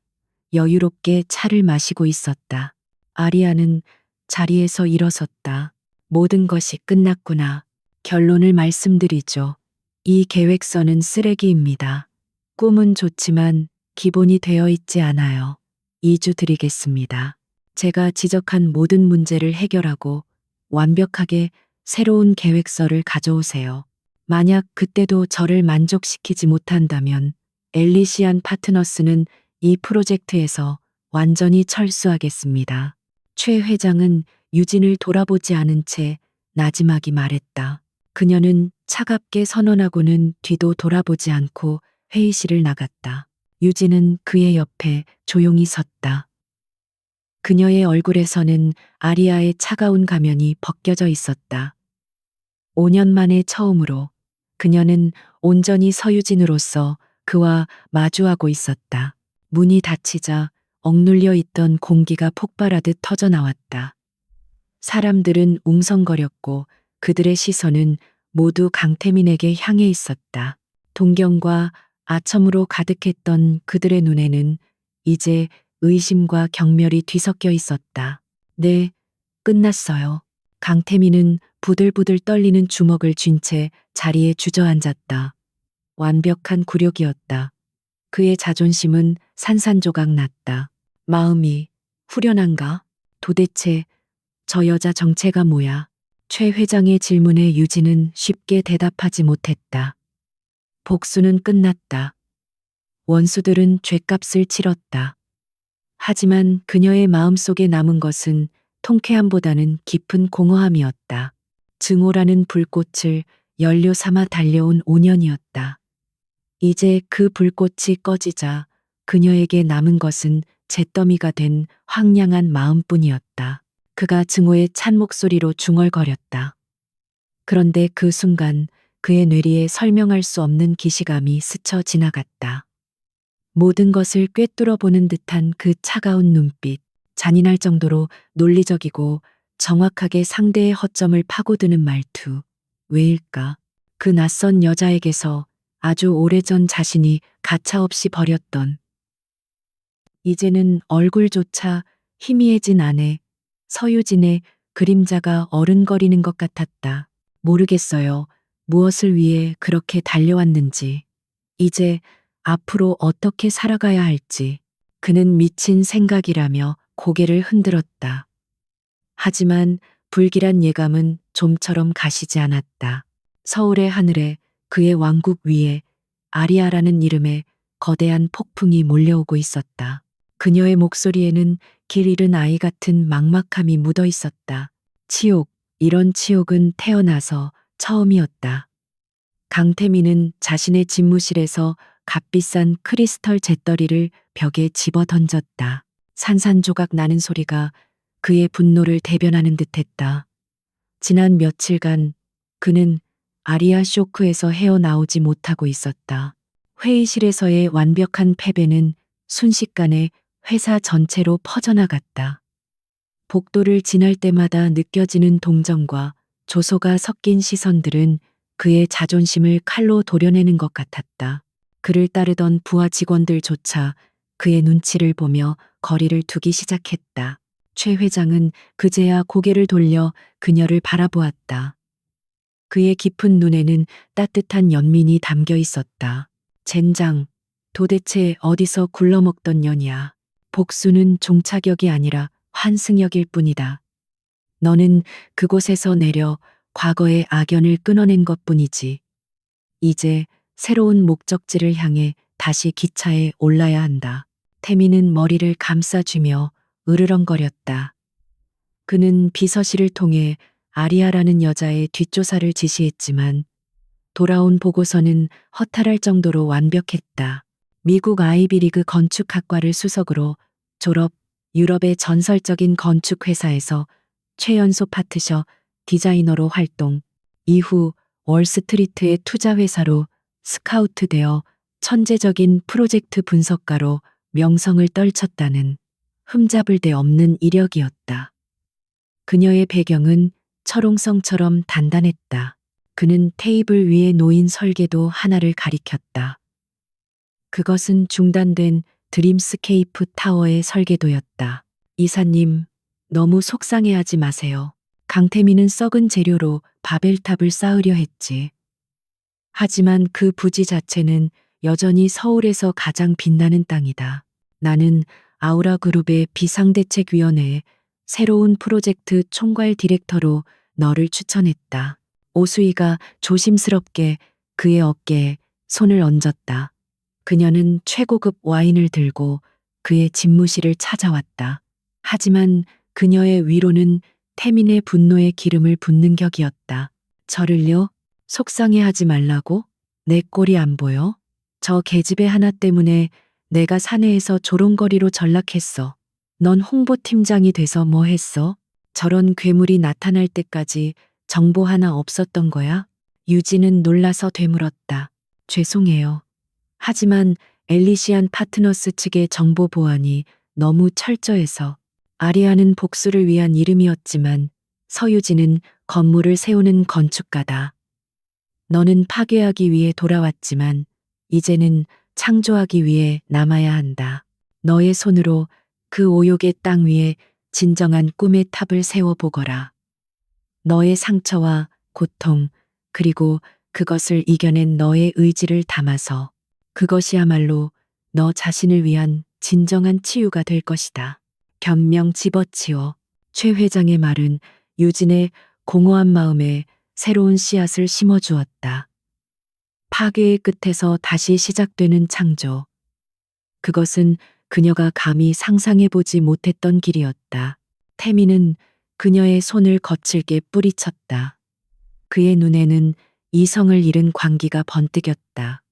여유롭게 차를 마시고 있었다. 아리아는 자리에서 일어섰다. 모든 것이 끝났구나. 결론을 말씀드리죠. 이 계획서는 쓰레기입니다. 꿈은 좋지만 기본이 되어 있지 않아요. 2주 드리겠습니다. 제가 지적한 모든 문제를 해결하고 완벽하게 새로운 계획서를 가져오세요. 만약 그때도 저를 만족시키지 못한다면 엘리시안 파트너스는 이 프로젝트에서 완전히 철수하겠습니다. 최 회장은 유진을 돌아보지 않은 채 나지막이 말했다. 그녀는 차갑게 선언하고는 뒤도 돌아보지 않고 회의실을 나갔다. 유진은 그의 옆에 조용히 섰다. 그녀의 얼굴에서는 아리아의 차가운 가면이 벗겨져 있었다. 5년 만에 처음으로 그녀는 온전히 서유진으로서 그와 마주하고 있었다. 문이 닫히자 억눌려 있던 공기가 폭발하듯 터져나왔다. 사람들은 웅성거렸고 그들의 시선은 모두 강태민에게 향해 있었다. 동경과 아첨으로 가득했던 그들의 눈에는 이제 의심과 경멸이 뒤섞여 있었다. 네, 끝났어요. 강태민은 부들부들 떨리는 주먹을 쥔 채 자리에 주저앉았다. 완벽한 굴욕이었다. 그의 자존심은 산산조각 났다. 마음이 후련한가? 도대체 저 여자 정체가 뭐야? 최 회장의 질문에 유진은 쉽게 대답하지 못했다. 복수는 끝났다. 원수들은 죗값을 치렀다. 하지만 그녀의 마음속에 남은 것은 통쾌함보다는 깊은 공허함이었다. 증오라는 불꽃을 연료 삼아 달려온 5년이었다. 이제 그 불꽃이 꺼지자 그녀에게 남은 것은 잿더미가 된 황량한 마음뿐이었다. 그가 증오의 찬 목소리로 중얼거렸다. 그런데 그 순간 그의 뇌리에 설명할 수 없는 기시감이 스쳐 지나갔다. 모든 것을 꿰뚫어 보는 듯한 그 차가운 눈빛, 잔인할 정도로 논리적이고 정확하게 상대의 허점을 파고드는 말투. 왜일까? 그 낯선 여자에게서 아주 오래전 자신이 가차없이 버렸던 이제는 얼굴조차 희미해진 아내 서유진의 그림자가 어른거리는 것 같았다. 모르겠어요. 무엇을 위해 그렇게 달려왔는지. 이제 앞으로 어떻게 살아가야 할지. 그는 미친 생각이라며 고개를 흔들었다. 하지만 불길한 예감은 좀처럼 가시지 않았다. 서울의 하늘에 그의 왕국 위에 아리아라는 이름의 거대한 폭풍이 몰려오고 있었다. 그녀의 목소리에는 길 잃은 아이 같은 막막함이 묻어 있었다. 치욕, 이런 치욕은 태어나서 처음이었다. 강태민은 자신의 집무실에서 값비싼 크리스털 잿더리를 벽에 집어 던졌다. 산산조각 나는 소리가 그의 분노를 대변하는 듯했다. 지난 며칠간 그는 아리아 쇼크에서 헤어나오지 못하고 있었다. 회의실에서의 완벽한 패배는 순식간에 회사 전체로 퍼져나갔다. 복도를 지날 때마다 느껴지는 동정과 조소가 섞인 시선들은 그의 자존심을 칼로 도려내는 것 같았다. 그를 따르던 부하 직원들조차 그의 눈치를 보며 거리를 두기 시작했다. 최 회장은 그제야 고개를 돌려 그녀를 바라보았다. 그의 깊은 눈에는 따뜻한 연민이 담겨 있었다. 젠장, 도대체 어디서 굴러먹던 년이야. 복수는 종착역이 아니라 환승역일 뿐이다. 너는 그곳에서 내려 과거의 악연을 끊어낸 것뿐이지. 이제 새로운 목적지를 향해 다시 기차에 올라야 한다. 태미는 머리를 감싸쥐며 으르렁거렸다. 그는 비서실을 통해 아리아라는 여자의 뒷조사를 지시했지만 돌아온 보고서는 허탈할 정도로 완벽했다. 미국 아이비리그 건축학과를 수석으로 졸업, 유럽의 전설적인 건축회사에서 최연소 파트셔 디자이너로 활동, 이후 월스트리트의 투자회사로 스카우트되어 천재적인 프로젝트 분석가로 명성을 떨쳤다는 흠잡을 데 없는 이력이었다. 그녀의 배경은 철옹성처럼 단단했다. 그는 테이블 위에 놓인 설계도 하나를 가리켰다. 그것은 중단된 드림스케이프 타워의 설계도였다. 이사님, 너무 속상해하지 마세요. 강태민은 썩은 재료로 바벨탑을 쌓으려 했지. 하지만 그 부지 자체는 여전히 서울에서 가장 빛나는 땅이다. 나는 아우라 그룹의 비상대책위원회에 새로운 프로젝트 총괄 디렉터로 너를 추천했다. 오수희가 조심스럽게 그의 어깨에 손을 얹었다. 그녀는 최고급 와인을 들고 그의 집무실을 찾아왔다. 하지만 그녀의 위로는 태민의 분노에 기름을 붓는 격이었다. 저를요? 속상해하지 말라고? 내 꼴이 안 보여? 저 계집애 하나 때문에 내가 사내에서 조롱거리로 전락했어. 넌 홍보팀장이 돼서 뭐 했어? 저런 괴물이 나타날 때까지 정보 하나 없었던 거야? 유진은 놀라서 되물었다. 죄송해요. 하지만 엘리시안 파트너스 측의 정보 보안이 너무 철저해서 아리아는 복수를 위한 이름이었지만 서유진은 건물을 세우는 건축가다. 너는 파괴하기 위해 돌아왔지만 이제는 창조하기 위해 남아야 한다. 너의 손으로 그 오욕의 땅 위에 진정한 꿈의 탑을 세워보거라. 너의 상처와 고통, 그리고 그것을 이겨낸 너의 의지를 담아서 그것이야말로 너 자신을 위한 진정한 치유가 될 것이다. 변명 집어치워. 최 회장의 말은 유진의 공허한 마음에 새로운 씨앗을 심어주었다. 파괴의 끝에서 다시 시작되는 창조. 그것은 그녀가 감히 상상해보지 못했던 길이었다. 태미는 그녀의 손을 거칠게 뿌리쳤다. 그의 눈에는 이성을 잃은 광기가 번뜩였다.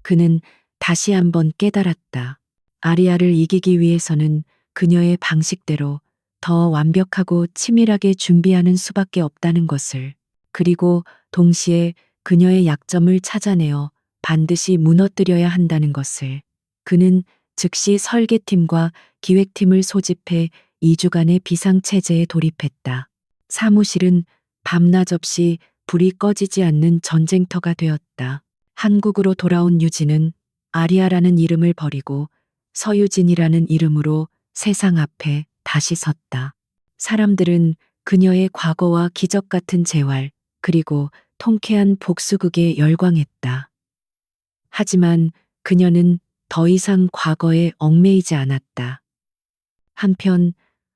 그는 다시 한번 깨달았다. 아리아를 이기기 위해서는 그녀의 방식대로 더 완벽하고 치밀하게 준비하는 수밖에 없다는 것을, 그리고 동시에 그녀의 약점을 찾아내어 반드시 무너뜨려야 한다는 것을. 그는 즉시 설계팀과 기획팀을 소집해 2주간의 비상체제에 돌입했다. 사무실은 밤낮 없이 불이 꺼지지 않는 전쟁터가 되었다. 한국으로 돌아온 유진은 아리아라는 이름을 버리고 서유진이라는 이름으로 세상 앞에 다시 섰다. 사람들은 그녀의 과거와 기적 같은 재활, 그리고 통쾌한 복수극에 열광했다. 하지만 그녀는 더 이상 과거에 얽매이지 않았다. 한편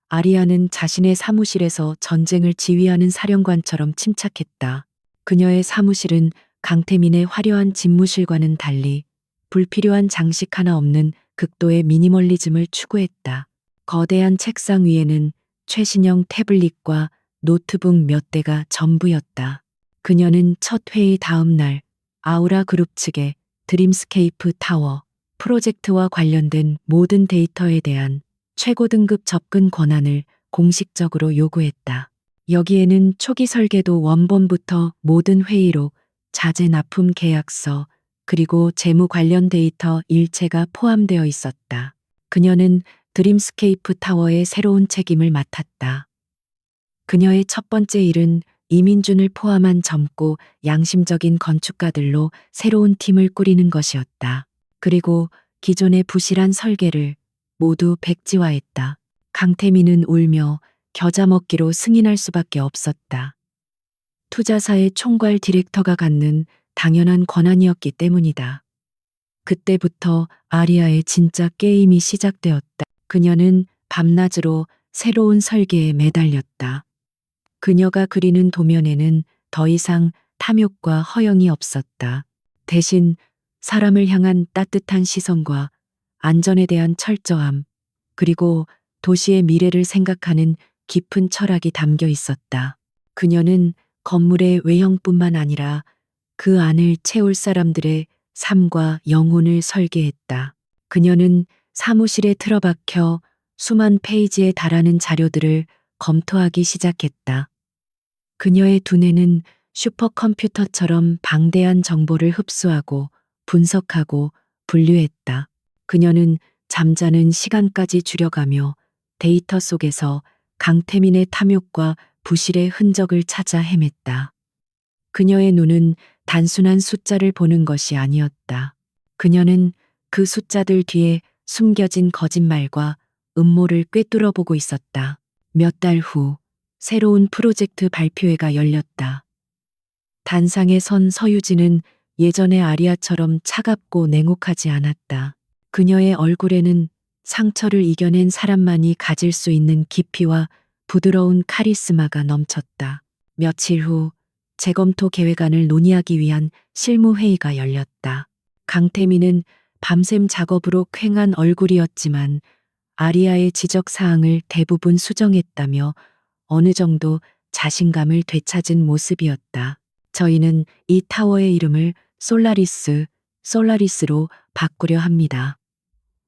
아리아는 자신의 사무실에서 전쟁을 지휘하는 사령관처럼 침착했다. 그녀의 사무실은 강태민의 화려한 집무실과는 달리 불필요한 장식 하나 없는 극도의 미니멀리즘을 추구했다. 거대한 책상 위에는 최신형 태블릿과 노트북 몇 대가 전부였다. 그녀는 첫 회의 다음 날 아우라 그룹 측에 드림스케이프 타워 프로젝트와 관련된 모든 데이터에 대한 최고 등급 접근 권한을 공식적으로 요구했다. 여기에는 초기 설계도 원본부터 모든 회의록, 자재 납품 계약서, 그리고 재무 관련 데이터 일체가 포함되어 있었다. 그녀는 드림스케이프 타워의 새로운 책임을 맡았다. 그녀의 첫 번째 일은 이민준을 포함한 젊고 양심적인 건축가들로 새로운 팀을 꾸리는 것이었다. 그리고 기존의 부실한 설계를 모두 백지화했다. 강태민은 울며 겨자 먹기로 승인할 수밖에 없었다. 투자사의 총괄 디렉터가 갖는 당연한 권한이었기 때문이다. 그때부터 아리아의 진짜 게임이 시작되었다. 그녀는 밤낮으로 새로운 설계에 매달렸다. 그녀가 그리는 도면에는 더 이상 탐욕과 허영이 없었다. 대신 사람을 향한 따뜻한 시선과 안전에 대한 철저함, 그리고 도시의 미래를 생각하는 깊은 철학이 담겨 있었다. 그녀는 건물의 외형뿐만 아니라 그 안을 채울 사람들의 삶과 영혼을 설계했다. 그녀는 사무실에 틀어박혀 수만 페이지에 달하는 자료들을 검토하기 시작했다. 그녀의 두뇌는 슈퍼컴퓨터처럼 방대한 정보를 흡수하고 분석하고 분류했다. 그녀는 잠자는 시간까지 줄여가며 데이터 속에서 강태민의 탐욕과 부실의 흔적을 찾아 헤맸다. 그녀의 눈은 단순한 숫자를 보는 것이 아니었다. 그녀는 그 숫자들 뒤에 숨겨진 거짓말과 음모를 꿰뚫어 보고 있었다. 몇 달 후 새로운 프로젝트 발표회가 열렸다. 단상에 선 서유진은 예전의 아리아처럼 차갑고 냉혹하지 않았다. 그녀의 얼굴에는 상처를 이겨낸 사람만이 가질 수 있는 깊이와 부드러운 카리스마가 넘쳤다. 며칠 후 재검토 계획안을 논의하기 위한 실무회의가 열렸다. 강태민은 밤샘 작업으로 퀭한 얼굴이었지만 아리아의 지적사항을 대부분 수정했다며 어느 정도 자신감을 되찾은 모습이었다. 저희는 이 타워의 이름을 솔라리스로 바꾸려 합니다.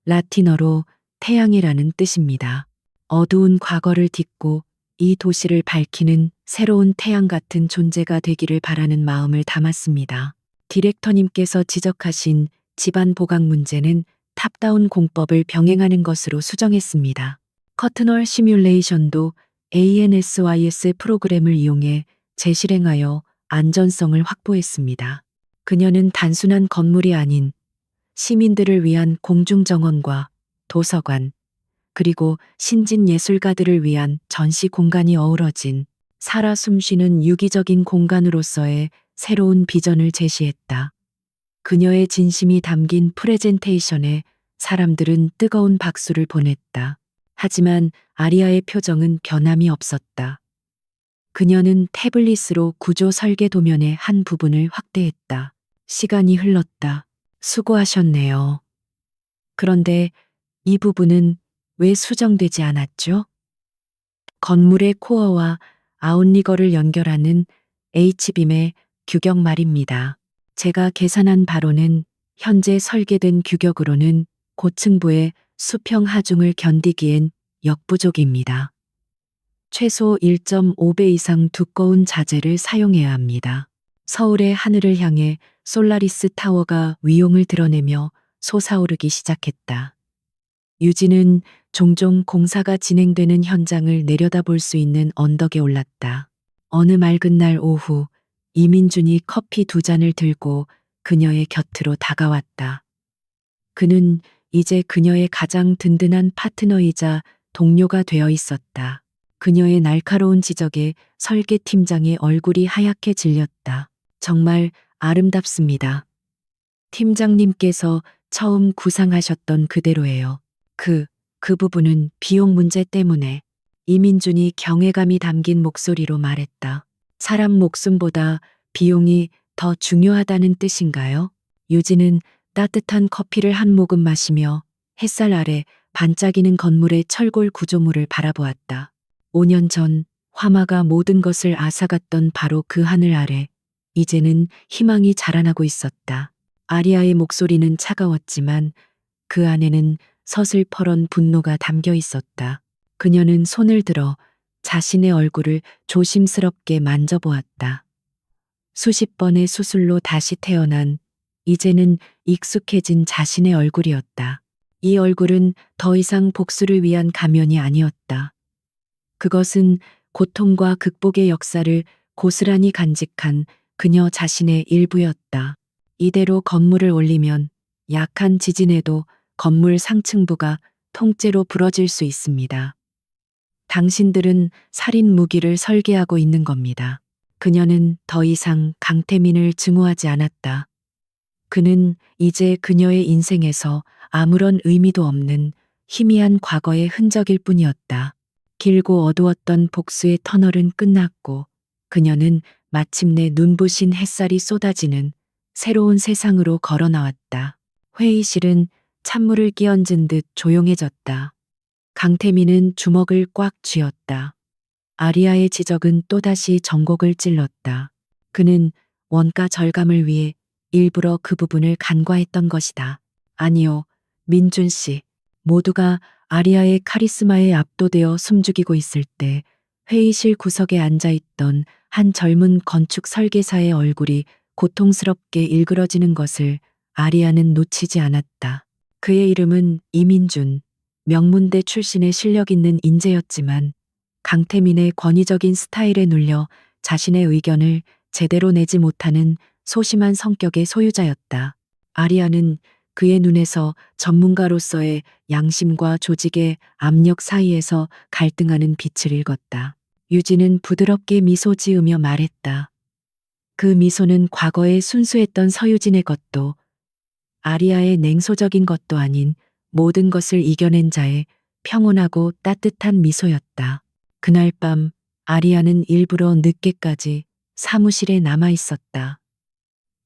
라틴어로 태양이라는 뜻입니다. 어두운 과거를 딛고 이 도시를 밝히는 새로운 태양 같은 존재가 되기를 바라는 마음을 담았습니다. 디렉터님께서 지적하신 집안 보강 문제는 탑다운 공법을 병행하는 것으로 수정했습니다. 커트널 시뮬레이션도 ANSYS 프로그램을 이용해 재실행하여 안전성을 확보했습니다. 그녀는 단순한 건물이 아닌 시민들을 위한 공중정원과 도서관, 그리고 신진 예술가들을 위한 전시 공간이 어우러진 살아 숨쉬는 유기적인 공간으로서의 새로운 비전을 제시했다. 그녀의 진심이 담긴 프레젠테이션에 사람들은 뜨거운 박수를 보냈다. 하지만 아리아의 표정은 변함이 없었다. 그녀는 태블릿으로 구조 설계 도면의 한 부분을 확대했다. 시간이 흘렀다. 수고하셨네요. 그런데 이 부분은 왜 수정되지 않았죠? 건물의 코어와 아웃리거를 연결하는 H빔의 규격 말입니다. 제가 계산한 바로는 현재 설계된 규격으로는 고층부의 수평 하중을 견디기엔 역부족입니다. 최소 1.5배 이상 두꺼운 자재를 사용해야 합니다. 서울의 하늘을 향해 솔라리스 타워가 위용을 드러내며 솟아오르기 시작했다. 유진은 종종 공사가 진행되는 현장을 내려다볼 수 있는 언덕에 올랐다. 어느 맑은 날 오후 이민준이 커피 2잔을 들고 그녀의 곁으로 다가왔다. 그는 이제 그녀의 가장 든든한 파트너이자 동료가 되어 있었다. 그녀의 날카로운 지적에 설계팀장의 얼굴이 하얗게 질렸다. 정말 아름답습니다. 팀장님께서 처음 구상하셨던 그대로예요. 그 부분은 비용 문제 때문에. 이민준이 경외감이 담긴 목소리로 말했다. 사람 목숨보다 비용이 더 중요하다는 뜻인가요? 유진은 따뜻한 커피를 한 모금 마시며 햇살 아래 반짝이는 건물의 철골 구조물을 바라보았다. 5년 전 화마가 모든 것을 앗아갔던 바로 그 하늘 아래 이제는 희망이 자라나고 있었다. 아리아의 목소리는 차가웠지만 그 안에는 서슬퍼런 분노가 담겨 있었다. 그녀는 손을 들어 자신의 얼굴을 조심스럽게 만져보았다. 수십 번의 수술로 다시 태어난 이제는 익숙해진 자신의 얼굴이었다. 이 얼굴은 더 이상 복수를 위한 가면이 아니었다. 그것은 고통과 극복의 역사를 고스란히 간직한 그녀 자신의 일부였다. 이대로 건물을 올리면 약한 지진에도 건물 상층부가 통째로 부러질 수 있습니다. 당신들은 살인 무기를 설계하고 있는 겁니다. 그녀는 더 이상 강태민을 증오하지 않았다. 그는 이제 그녀의 인생에서 아무런 의미도 없는 희미한 과거의 흔적일 뿐이었다. 길고 어두웠던 복수의 터널은 끝났고 그녀는 마침내 눈부신 햇살이 쏟아지는 새로운 세상으로 걸어 나왔다. 회의실은 찬물을 끼얹은 듯 조용해졌다. 강태민은 주먹을 꽉 쥐었다. 아리아의 지적은 또다시 전곡을 찔렀다. 그는 원가 절감을 위해 일부러 그 부분을 간과했던 것이다. 아니요, 민준 씨. 모두가 아리아의 카리스마에 압도되어 숨죽이고 있을 때 회의실 구석에 앉아있던 한 젊은 건축 설계사의 얼굴이 고통스럽게 일그러지는 것을 아리아는 놓치지 않았다. 그의 이름은 이민준, 명문대 출신의 실력 있는 인재였지만 강태민의 권위적인 스타일에 눌려 자신의 의견을 제대로 내지 못하는 소심한 성격의 소유자였다. 아리아는 그의 눈에서 전문가로서의 양심과 조직의 압력 사이에서 갈등하는 빛을 읽었다. 유진은 부드럽게 미소 지으며 말했다. 그 미소는 과거에 순수했던 서유진의 것도 아리아의 냉소적인 것도 아닌 모든 것을 이겨낸 자의 평온하고 따뜻한 미소였다. 그날 밤 아리아는 일부러 늦게까지 사무실에 남아 있었다.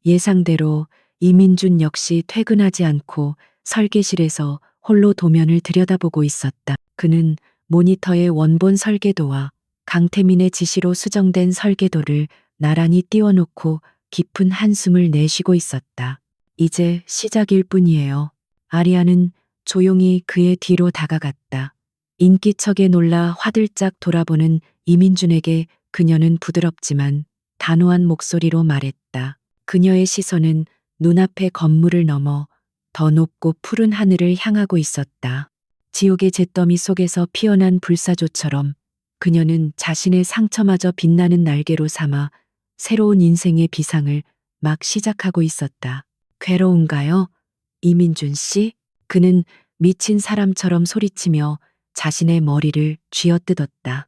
예상대로 이민준 역시 퇴근하지 않고 설계실에서 홀로 도면을 들여다보고 있었다. 그는 모니터의 원본 설계도와 강태민의 지시로 수정된 설계도를 나란히 띄워놓고 깊은 한숨을 내쉬고 있었다. 이제 시작일 뿐이에요. 아리아는 조용히 그의 뒤로 다가갔다. 인기척에 놀라 화들짝 돌아보는 이민준에게 그녀는 부드럽지만 단호한 목소리로 말했다. 그녀의 시선은 눈앞의 건물을 넘어 더 높고 푸른 하늘을 향하고 있었다. 지옥의 잿더미 속에서 피어난 불사조처럼 그녀는 자신의 상처마저 빛나는 날개로 삼아 새로운 인생의 비상을 막 시작하고 있었다. 괴로운가요? 이민준 씨? 그는 미친 사람처럼 소리치며 자신의 머리를 쥐어뜯었다.